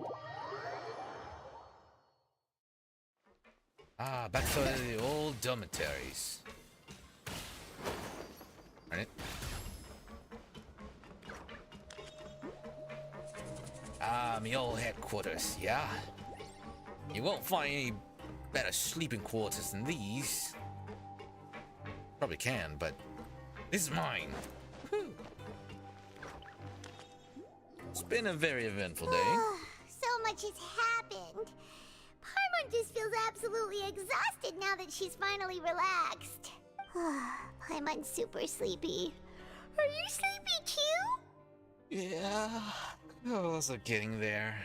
Ah, back to the old dormitories. Right. Ah, me old headquarters, yeah? You won't find any better sleeping quarters than these. Probably can, but this is mine. Whew. It's been a very eventful day. So much has happened. Paimon just feels absolutely exhausted now that she's finally relaxed. Paimon's super sleepy. Are you sleepy too? Yeah, I was also getting there.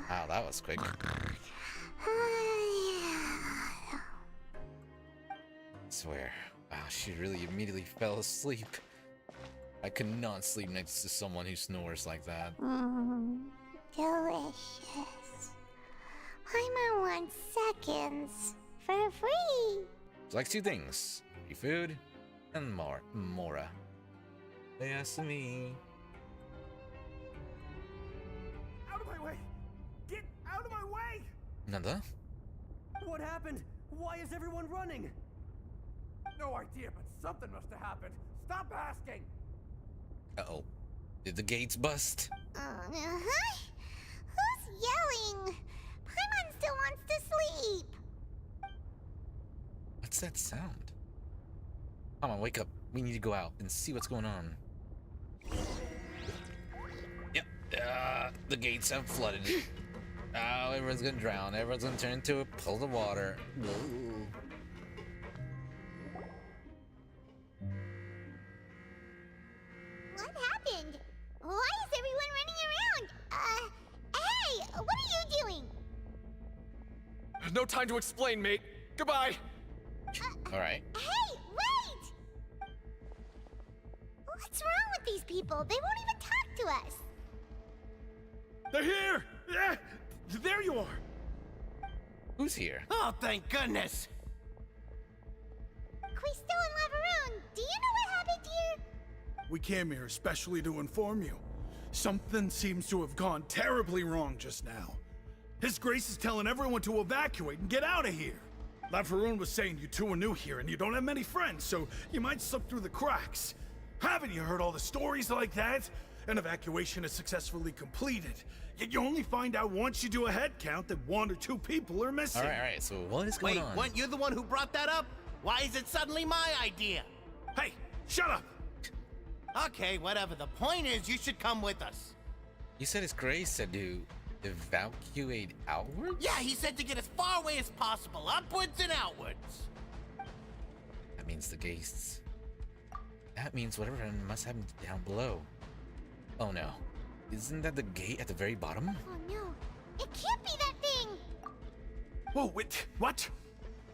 Wow, that was quick. Swear. Wow, she really immediately fell asleep. I could not sleep next to someone who snores like that. Delicious. Paimon wants seconds for free. It's like two things. Free food and Mora. Yes, me. Out of my way! Get out of my way! Nanda? What happened? Why is everyone running? No idea, but something must have happened. Stop asking! Uh-oh. Did the gates bust? Uh-huh. Who's yelling? Paimon still wants to sleep. What's that sound? Come on, wake up. We need to go out and see what's going on. Yep. The gates have flooded. Oh, everyone's gonna drown. Everyone's gonna turn into a pool of water. Whoa. What happened? no time to explain, mate. Goodbye. Alright. Hey, wait! What's wrong with these people? They won't even talk to us. They're here! Yeah, there you are! Who's here? Oh, thank goodness! Quisto and Lavaroon, do you know what happened here? We came here especially to inform you. Something seems to have gone terribly wrong just now. His Grace is telling everyone to evacuate and get out of here. Lavaroon was saying you two are new here and you don't have many friends, so you might slip through the cracks. Haven't you heard all the stories like that? An evacuation is successfully completed, yet you only find out once you do a head count that 1 or 2 people are missing. Alright, so what is going on? Wait, weren't you the one who brought that up? Why is it suddenly my idea? Hey, shut up! Okay, whatever. The point is, you should come with us. You said His Grace said to evacuate outwards? Yeah, he said to get as far away as possible, upwards and outwards. That means the gates. That means whatever must happen down below. Oh no. Isn't that the gate at the very bottom? Oh no, it can't be that thing! Whoa, wait, what?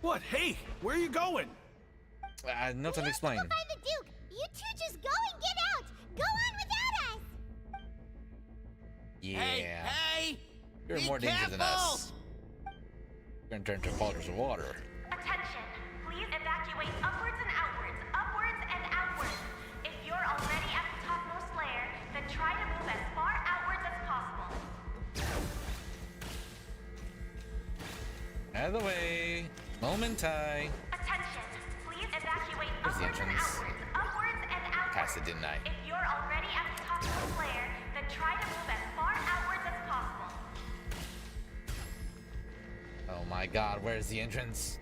What? Hey, where are you going? Nothing to explain. Go find the Duke! You two just go and get out! Go on without us! Yeah. Hey! You're Be more danger than careful! us. You're gonna turn to boulders of water. Attention, please evacuate upwards and outwards, upwards and outwards. If you're already at the topmost layer, then try to move as far outwards as possible. Out of the way. Momentai. Attention, please evacuate Where's the upwards and entrance? upwards and outwards. Passed it, didn't I? If you're already at the topmost layer, then try to move as far outwards as possible. Oh my god, where's the entrance?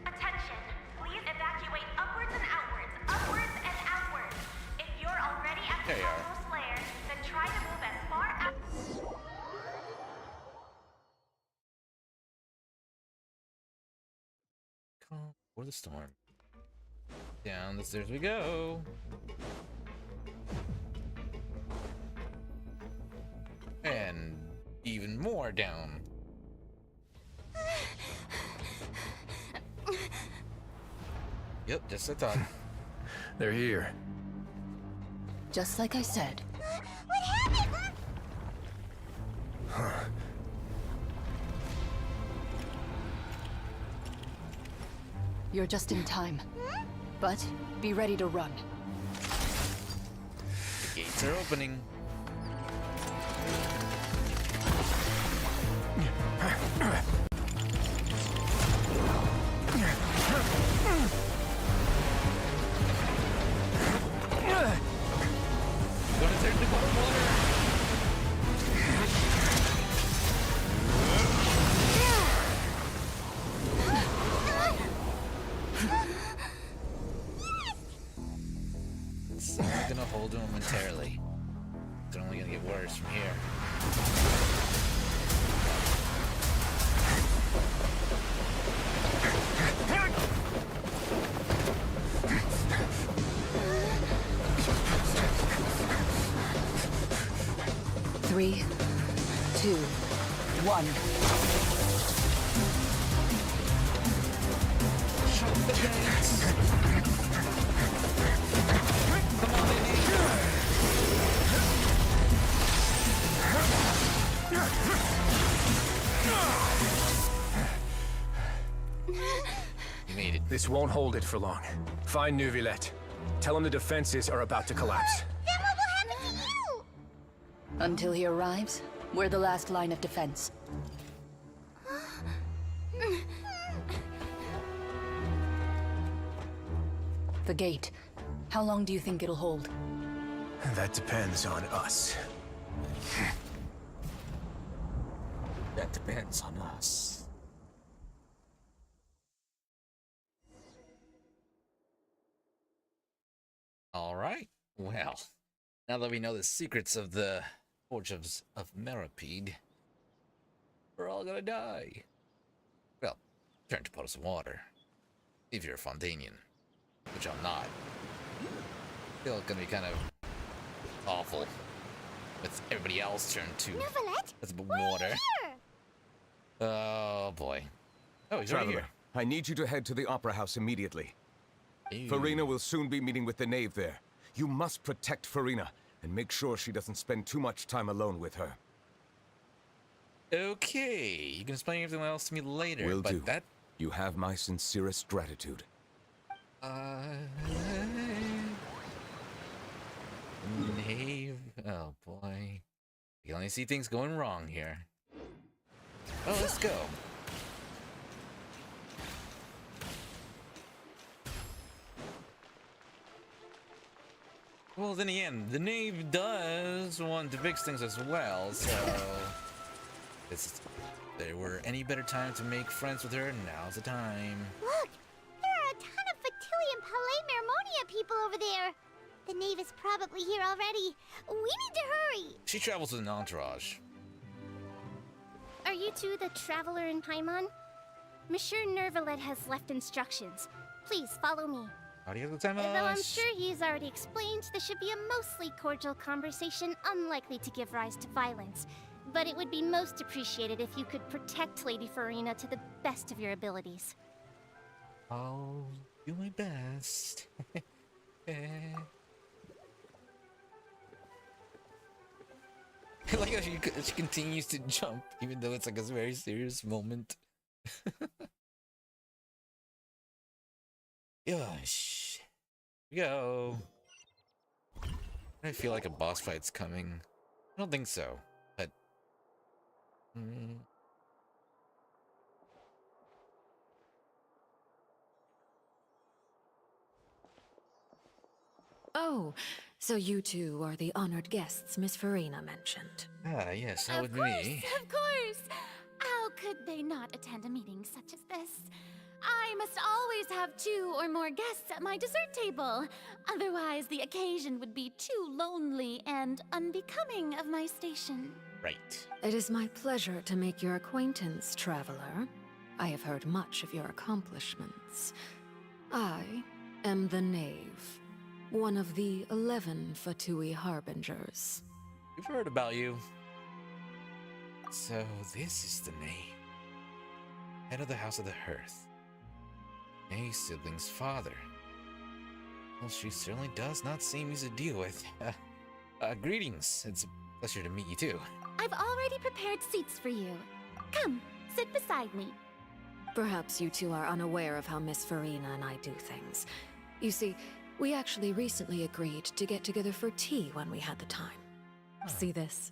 Attention, please evacuate upwards and outwards, upwards and outwards. If you're already at the There you are. topmost layer, then try to move as far out. Calm for the storm. Down the stairs we go. And even more down. Yep, just as I thought. They're here. Just like I said. What happened? You're just in time. But be ready to run. The gates are opening. Gonna turn to bottom water. It's only gonna hold him momentarily. It's only gonna get worse from here. Three, two, one. You made it. This won't hold it for long. Find Neuvillette. Tell him the defenses are about to collapse. Then what will happen to you? Until he arrives, we're the last line of defense. The gate. How long do you think it'll hold? That depends on us. That depends on us. Alright, well, now that we know the secrets of the Forge of Meripede, we're all gonna die. Well, turn to puddles of water. If you're a Fontanian, which I'm not. Still gonna be kind of awful with everybody else turned to Neuvillette? that's Why are you water. here? Oh boy. Oh, he's Traveler, right here. I need you to head to the Opera House immediately. Ew. Farina will soon be meeting with the knave there. You must protect Farina and make sure she doesn't spend too much time alone with her. Okay, you can explain everything else to me later. Will but do. That You have my sincerest gratitude. Knave. Oh boy. You can only see things going wrong here. Oh, let's go. Well, then again, the knave does want to fix things as well, so if there were any better time to make friends with her, now's the time. Look! There are a ton of Fatili and Palais Mermonia people over there. The knave is probably here already. We need to hurry. She travels with an entourage. Are you two the Traveler and Paimon? Monsieur Nervalet has left instructions. Please follow me. Though I'm sure he's already explained, this should be a mostly cordial conversation, unlikely to give rise to violence. But it would be most appreciated if you could protect Lady Farina to the best of your abilities. I'll do my best. I like how she continues to jump, even though it's like a very serious moment. Gosh. Here we go. I feel like a boss fight's coming. I don't think so, but... Oh, so you two are the honored guests Miss Farina mentioned. Ah, yes, that would be me. Of course! How could they not attend a meeting such as this? I must always have 2 or more guests at my dessert table. Otherwise, the occasion would be too lonely and unbecoming of my station. Right. It is my pleasure to make your acquaintance, traveler. I have heard much of your accomplishments. I am the Knave, one of the 11 Fatui Harbingers. We've heard about you. So, this is the Knave. Head of the House of the Hearth. Nave's sibling's father. Well, she certainly does not seem easy to deal with. Greetings. It's a pleasure to meet you too. I've already prepared seats for you. Come, sit beside me. Perhaps you two are unaware of how Miss Farina and I do things. You see, we actually recently agreed to get together for tea when we had the time. See this?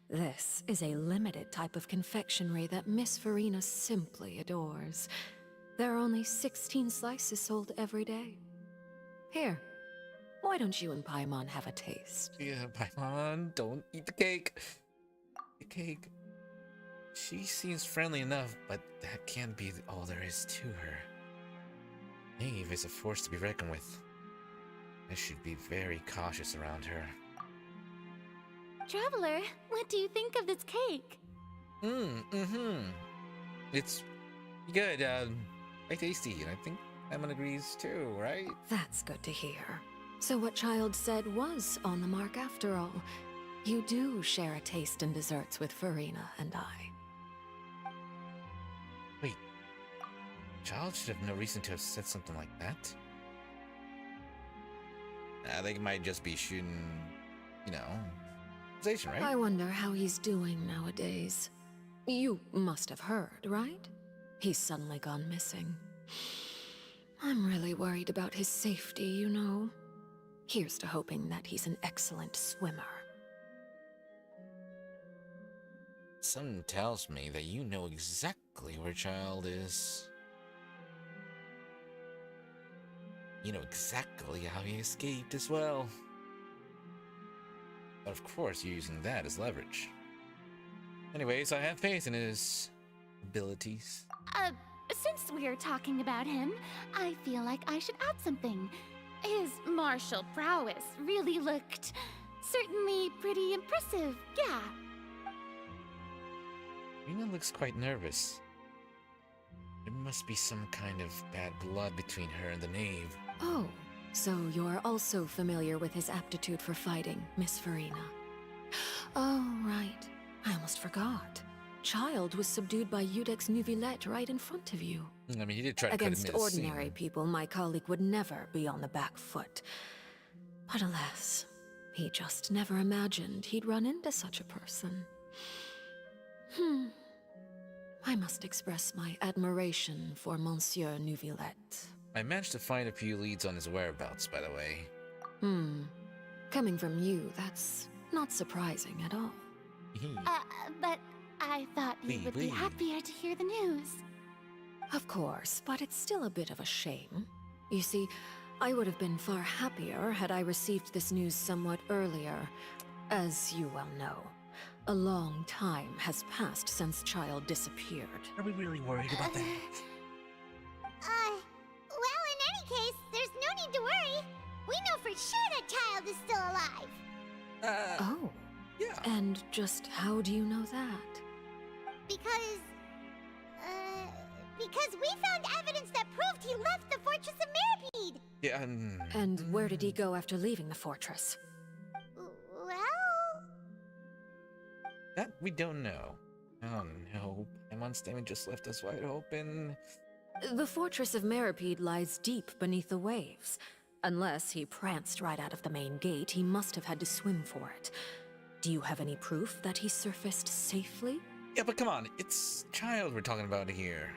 This is a limited type of confectionery that Miss Farina simply adores. There are only 16 slices sold every day. Here, why don't you and Paimon have a taste? Yeah, Paimon, don't eat the cake. The cake. She seems friendly enough, but that can't be all there is to her. Knave is a force to be reckoned with. I should be very cautious around her. Traveler, what do you think of this cake? It's good, quite tasty, and I think Paimon agrees too, right? That's good to hear. So what Childe said was on the mark after all. You do share a taste in desserts with Farina and I. Wait. Childe should have no reason to have said something like that. I think it might just be shooting, you know, conversation, right? I wonder how he's doing nowadays. You must have heard, right? He's suddenly gone missing. I'm really worried about his safety, you know. Here's to hoping that he's an excellent swimmer. Something tells me that you know exactly where Childe is. You know exactly how he escaped as well. But of course, you're using that as leverage. Anyways, I have faith in his abilities. Since we're talking about him, I feel like I should add something. His martial prowess really looked certainly pretty impressive, yeah. Rena looks quite nervous. There must be some kind of bad blood between her and the Knave. Oh, so you're also familiar with his aptitude for fighting, Miss Farina. Oh, right. I almost forgot. Childe was subdued by Iudex Neuvillette right in front of you. I mean, he did try to cut him Against ordinary people, my colleague would never be on the back foot. But alas, he just never imagined he'd run into such a person. I must express my admiration for Monsieur Neuvillette. I managed to find a few leads on his whereabouts, by the way. Coming from you, that's not surprising at all. But I thought you would be happier to hear the news. Of course, but it's still a bit of a shame. You see, I would have been far happier had I received this news somewhat earlier. As you well know, a long time has passed since Childe disappeared. Are we really worried about that? Well, in any case, there's no need to worry. We know for sure that Childe is still alive. Oh. Yeah. And just how do you know that? Because we found evidence that proved he left the Fortress of Mirapede. Yeah, And where did he go after leaving the fortress? Well... That we don't know. Oh no, Paimon's statement just left us wide open. The Fortress of Mirapede lies deep beneath the waves. Unless he pranced right out of the main gate, he must have had to swim for it. Do you have any proof that he surfaced safely? Yeah, but come on, it's Childe we're talking about here.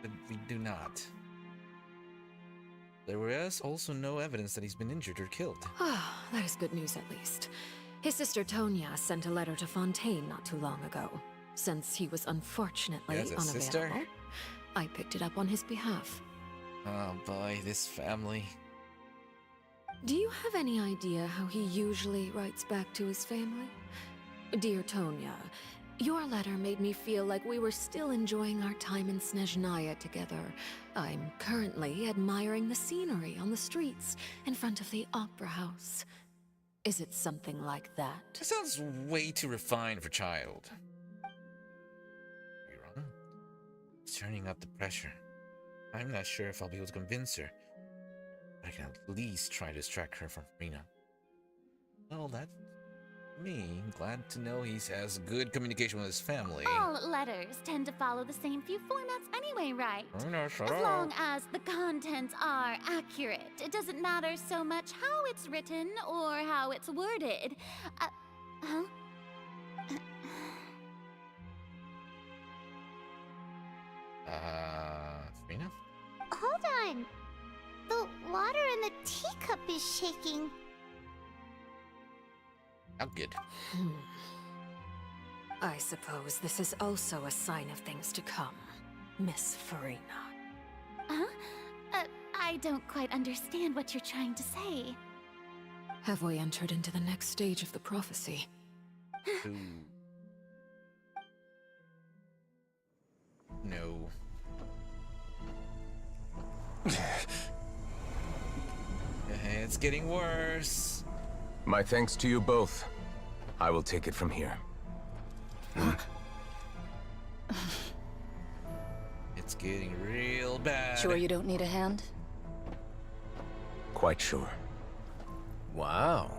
But we do not. There is also no evidence that he's been injured or killed. Ah, that is good news at least. His sister Tonya sent a letter to Fontaine not too long ago. Since he was unfortunately unavailable, sister? I picked it up on his behalf. Oh boy, this family. Do you have any idea how he usually writes back to his family? Dear Tonya, your letter made me feel like we were still enjoying our time in Snezhnaya together. I'm currently admiring the scenery on the streets in front of the opera house. Is it something like that? That sounds way too refined for Childe. You're wrong. It's turning up the pressure. I'm not sure if I'll be able to convince her. I can at least try to distract her from Furina. Well, that's me. Glad to know he has good communication with his family. All letters tend to follow the same few formats anyway, right? Shut As up. long as the contents are accurate. It doesn't matter so much how it's written or how it's worded. Huh? Furina? Hold on. The water in the teacup is shaking. How good. I suppose this is also a sign of things to come, Miss Furina. Huh? I don't quite understand what you're trying to say. Have we entered into the next stage of the prophecy? No. It's getting worse. My thanks to you both. I will take it from here. It's getting real bad. Sure you don't need a hand? Quite sure. Wow.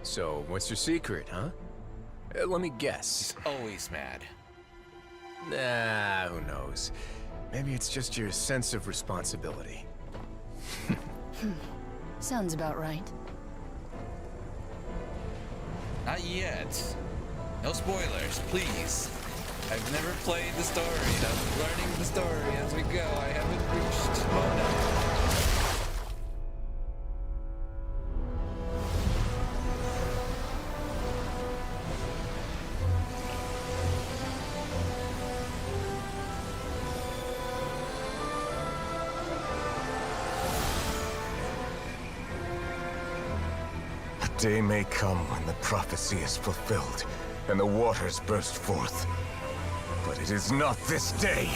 So, what's your secret, huh? Let me guess. He's always mad. Nah, who knows? Maybe it's just your sense of responsibility. Sounds about right. Not yet. No spoilers, please. I've never played the story. I'm learning the story as we go. I haven't reached... Oh no. A day may come when the prophecy is fulfilled, and the waters burst forth. But it is not this day!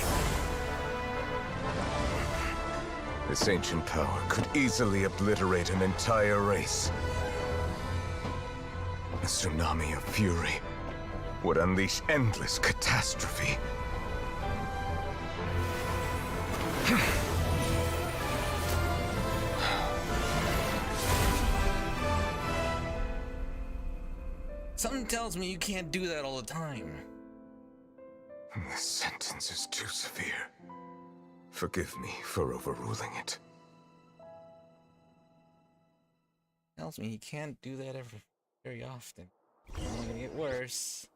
This ancient power could easily obliterate an entire race. A tsunami of fury would unleash endless catastrophe. Something tells me you can't do that all the time. This sentence is too severe. Forgive me for overruling it. Tells me you can't do that very often. It's only gonna get worse.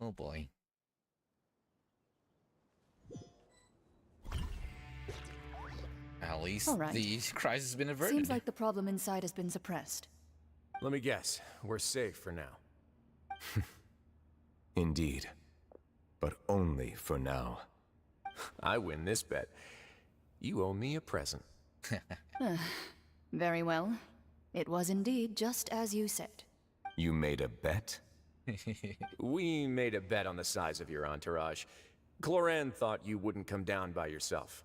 Oh boy. At least All right. the crisis has been averted. Seems like the problem inside has been suppressed. Let me guess. We're safe for now. Indeed. But only for now. I win this bet. You owe me a present. Very well. It was indeed just as you said. You made a bet? We made a bet on the size of your entourage. Cloran thought you wouldn't come down by yourself.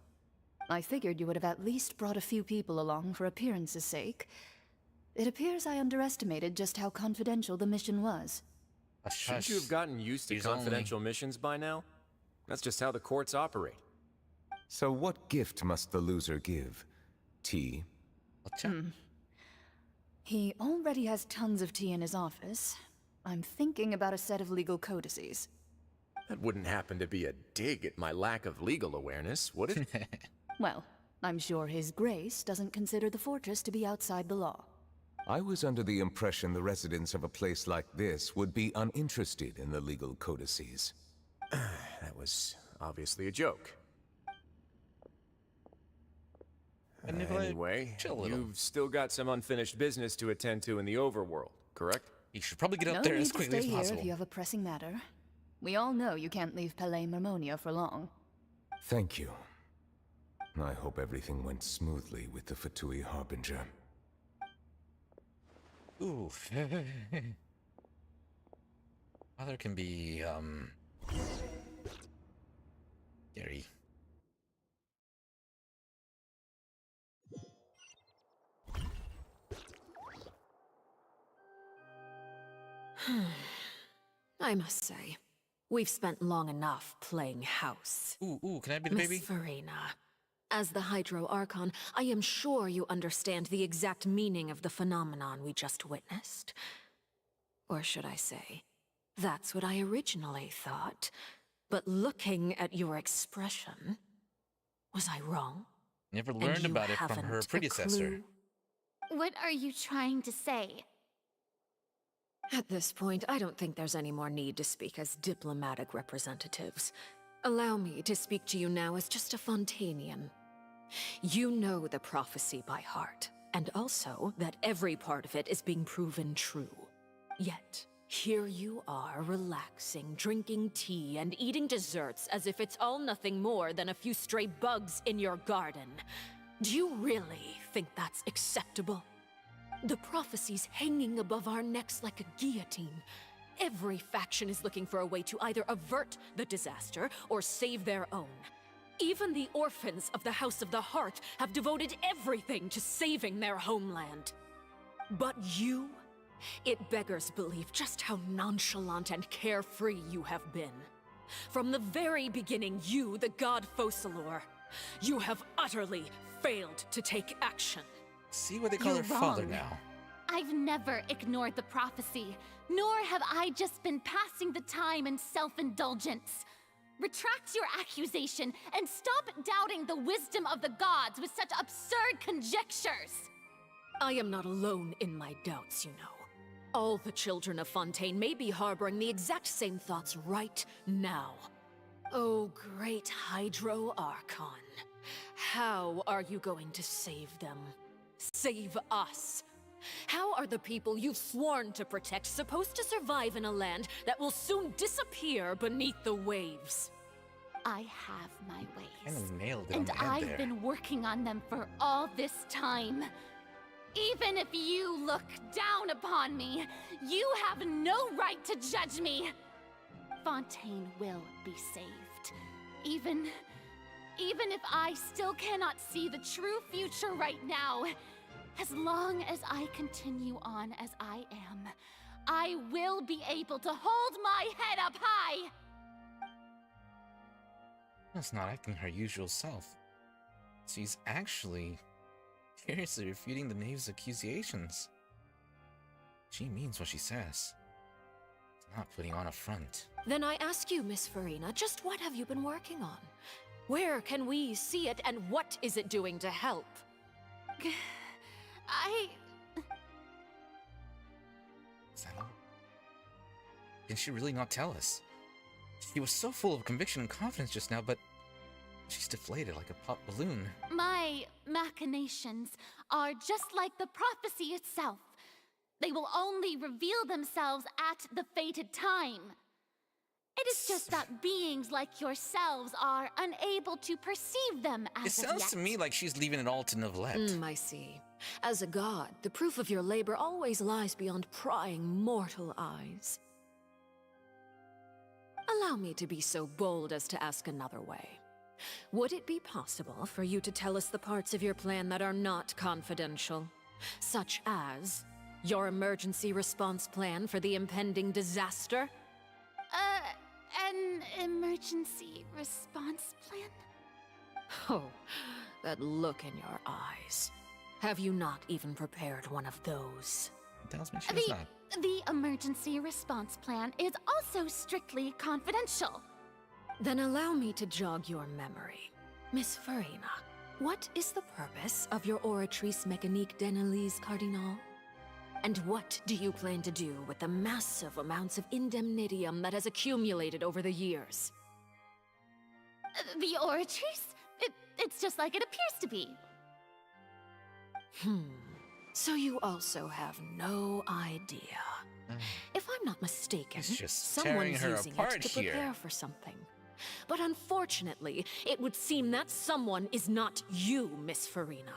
I figured you would have at least brought a few people along for appearance's sake. It appears I underestimated just how confidential the mission was. Shouldn't you have gotten used to confidential missions by now? That's just how the courts operate. So what gift must the loser give? Tea? He already has tons of tea in his office. I'm thinking about a set of legal codices. That wouldn't happen to be a dig at my lack of legal awareness, would it? Well, I'm sure His Grace doesn't consider the fortress to be outside the law. I was under the impression the residents of a place like this would be uninterested in the legal codices. That was obviously a joke. Anyway, you've still got some unfinished business to attend to in the overworld, correct? You should probably get No up there need as quickly to as stay possible. here if you have a pressing matter. We all know you can't leave Palais Marmonia for long. Thank you. I hope everything went smoothly with the Fatui Harbinger. Ooh. Mother can be, scary. I must say, we've spent long enough playing house. Ooh, can I be the baby? Miss Farina, as the Hydro Archon, I am sure you understand the exact meaning of the phenomenon we just witnessed. Or should I say, that's what I originally thought. But looking at your expression, was I wrong? Never learned about it from her predecessor. What are you trying to say? At this point, I don't think there's any more need to speak as diplomatic representatives. Allow me to speak to you now as just a Fontainian. You know the prophecy by heart, and also that every part of it is being proven true. Yet, here you are relaxing, drinking tea, and eating desserts as if it's all nothing more than a few stray bugs in your garden. Do you really think that's acceptable? The prophecy's hanging above our necks like a guillotine. Every faction is looking for a way to either avert the disaster or save their own. Even the orphans of the House of the Heart have devoted everything to saving their homeland. But you? It beggars belief just how nonchalant and carefree you have been. From the very beginning, you, the god Focalor, you have utterly failed to take action. See what they call her father now. I've never ignored the prophecy, nor have I just been passing the time in self-indulgence. Retract your accusation and stop doubting the wisdom of the gods with such absurd conjectures. I am not alone in my doubts, you know. All the children of Fontaine may be harboring the exact same thoughts right now. Oh, great Hydro Archon. How are you going to save them? Save us? How are the people you've sworn to protect supposed to survive in a land that will soon disappear beneath the waves? I have my ways. Kind of nailed it And on the head I've there. been working on them for all this time. Even if you look down upon me, you have no right to judge me. Fontaine will be saved. Even if I still cannot see the true future right now, as long as I continue on as I am, I will be able to hold my head up high. That's not acting her usual self. She's actually seriously refuting the knave's accusations. She means what she says. It's not putting on a front. Then I ask you, Miss Farina, just what have you been working on? Where can we see it, and what is it doing to help? Is that all? Can she really not tell us? She was so full of conviction and confidence just now, but she's deflated like a pop balloon. My machinations are just like the prophecy itself. They will only reveal themselves at the fated time. It is just that beings like yourselves are unable to perceive them as It sounds to me like she's leaving it all to Neuvillette. I see. As a god, the proof of your labor always lies beyond prying mortal eyes. Allow me to be so bold as to ask another way. Would it be possible for you to tell us the parts of your plan that are not confidential? Such as your emergency response plan for the impending disaster? An emergency response plan? Oh, that look in your eyes. Have you not even prepared one of those? Tells me she's not. The emergency response plan is also strictly confidential. Then allow me to jog your memory. Miss Farina, what is the purpose of your Oratrice Mécanique d'Analyse Cardinal? And what do you plan to do with the massive amounts of indemnitium that has accumulated over the years? The Oratrice? It's just like it appears to be. So you also have no idea. If I'm not mistaken, someone's using it to prepare for something. But unfortunately, it would seem that someone is not you, Miss Farina.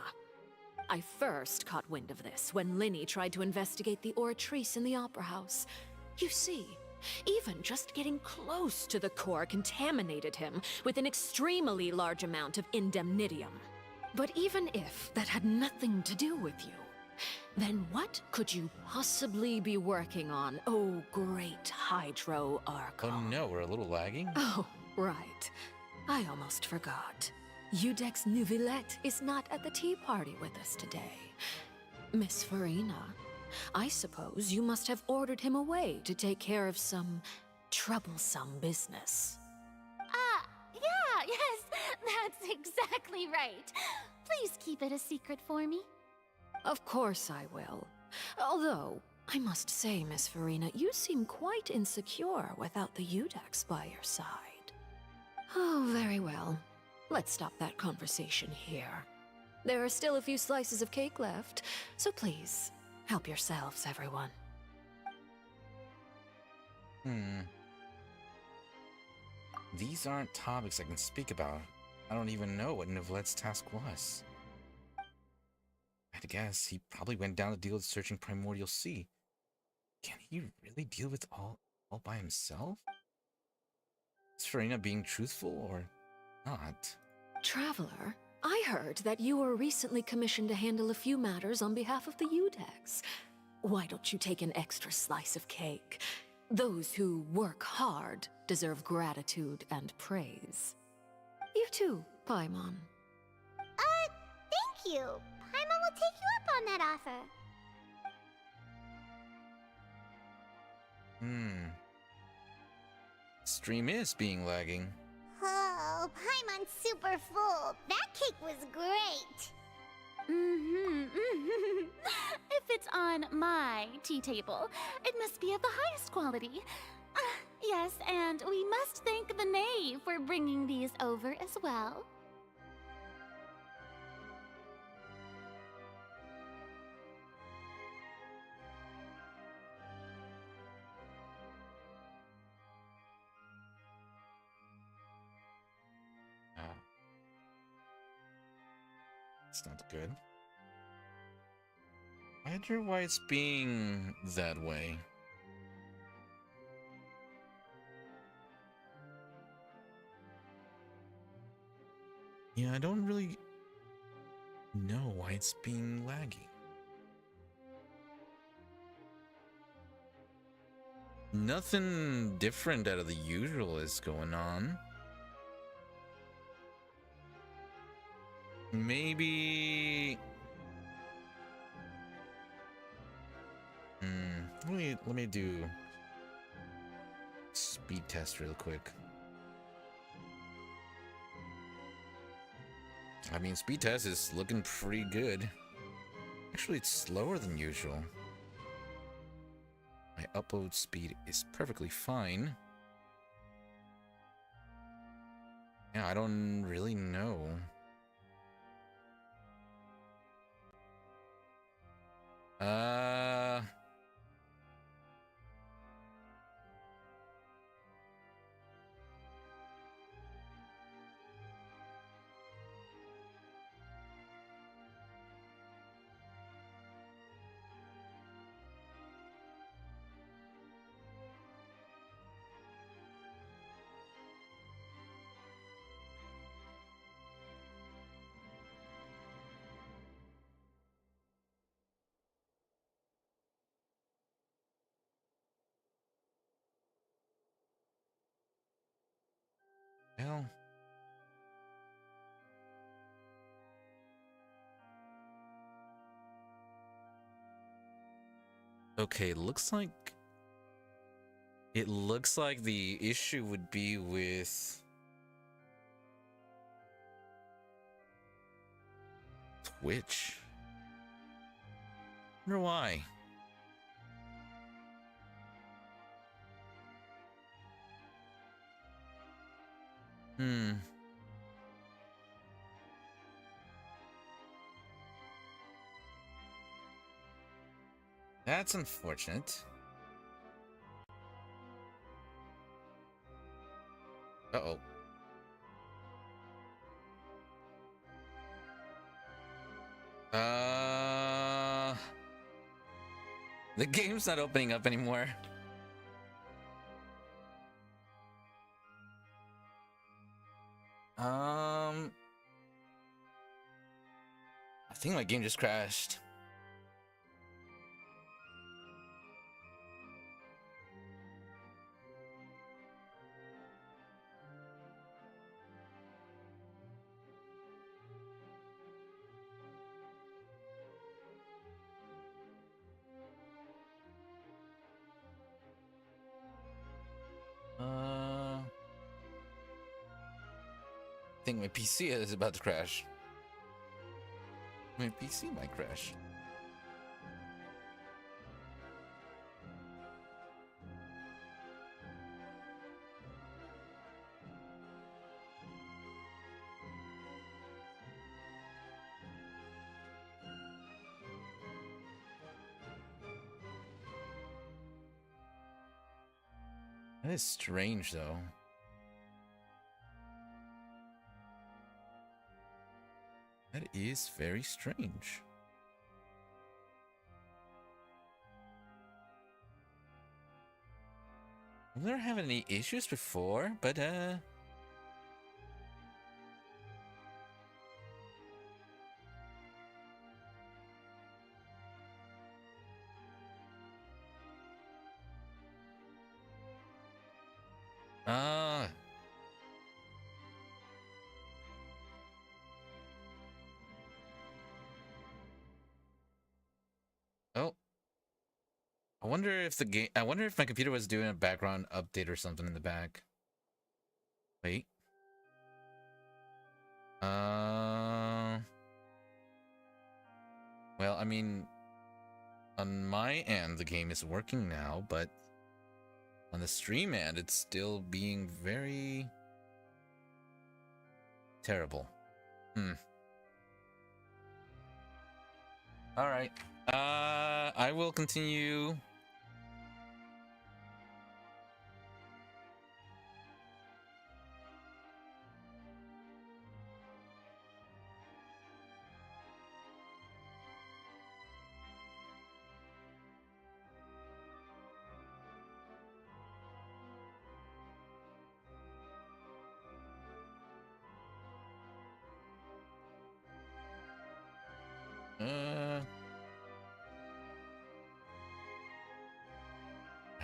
I first caught wind of this when Linny tried to investigate the Oratrice in the Opera House. You see, even just getting close to the core contaminated him with an extremely large amount of indemnitium. But even if that had nothing to do with you, then what could you possibly be working on, oh great Hydro Archon? Oh no, we're a little lagging? Oh, right. I almost forgot. Udex Neuvillette is not at the tea party with us today. Miss Farina, I suppose you must have ordered him away to take care of some troublesome business. Yeah, yes, that's exactly right. Please keep it a secret for me. Of course I will. Although, I must say, Miss Farina, you seem quite insecure without the Udex by your side. Oh, very well. Let's stop that conversation here. There are still a few slices of cake left, so please, help yourselves, everyone. These aren't topics I can speak about. I don't even know what Neuvillette's task was. I'd guess he probably went down to deal with searching Primordial Sea. Can he really deal with all by himself? Is Farina being truthful or not? Traveler, I heard that you were recently commissioned to handle a few matters on behalf of the Udex. Why don't you take an extra slice of cake? Those who work hard deserve gratitude and praise. You too, Paimon. Thank you. Paimon will take you up on that offer. Stream is being lagging. Oh, Paimon's super full. That cake was great. If it's on my tea table, it must be of the highest quality. Yes, and we must thank the knave for bringing these over as well. It's not good. I wonder why it's being that way. Yeah, I don't really know why it's being laggy. Nothing different out of the usual is going on. Maybe... let me do... speed test real quick. I mean, speed test is looking pretty good. Actually, it's slower than usual. My upload speed is perfectly fine. Yeah, I don't really know. Well, okay, it looks like the issue would be with Twitch. Wonder why. That's unfortunate. Uh-oh. The game's not opening up anymore. I think my game just crashed. I think my PC is about to crash. My PC might crash. That is strange, though. That is very strange. I've never had any issues before, but oh. I wonder if my computer was doing a background update or something in the back. Wait. Well, I mean, on my end, the game is working now, but on the stream end, it's still being very terrible. All right. I will continue.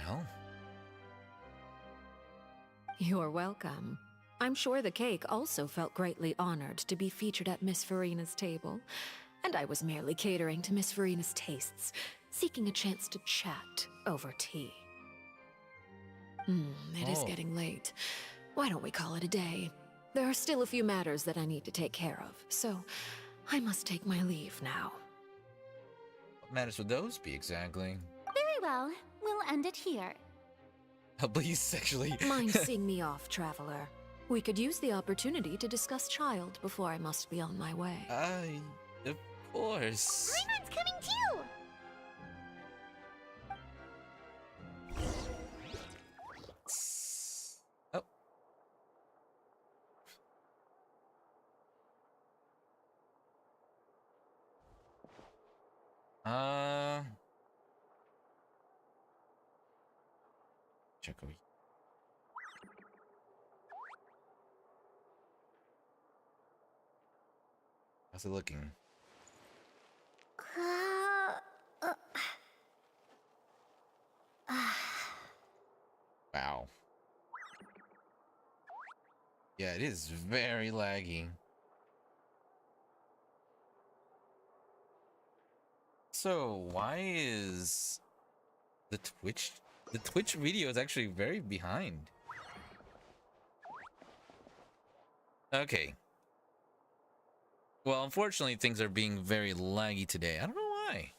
Well. You're welcome. I'm sure the cake also felt greatly honored to be featured at Miss Farina's table, and I was merely catering to Miss Farina's tastes, seeking a chance to chat over tea. It is getting late. Why don't we call it a day? There are still a few matters that I need to take care of, so I must take my leave now. What matters would those be exactly? Very well. We'll end it here. Please, sexually. Mind seeing me off, traveler. We could use the opportunity to discuss Childe before I must be on my way. Of course. Paimon's coming too! Oh. Check over here. How's it looking? Wow. Yeah, it is very laggy. So, why is the Twitch video is actually very behind? Okay. Well, unfortunately, things are being very laggy today. I don't know why.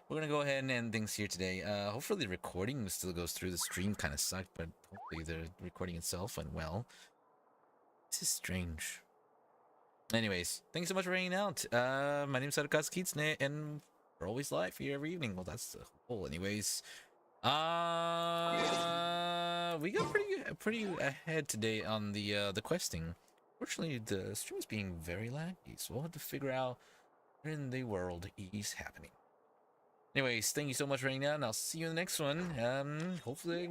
We're gonna go ahead and end things here today. Hopefully the recording still goes through. The stream kind of sucked, but hopefully the recording itself went well. This is strange. Anyways, thank you so much for hanging out. My name is harukazekitsune, and we're always live here every evening. Well, that's the whole. Anyways, we got pretty ahead today on the questing. Fortunately, the stream is being very laggy, so we'll have to figure out where in the world is happening. Anyways, thank you so much for hanging out, and I'll see you in the next one. Hopefully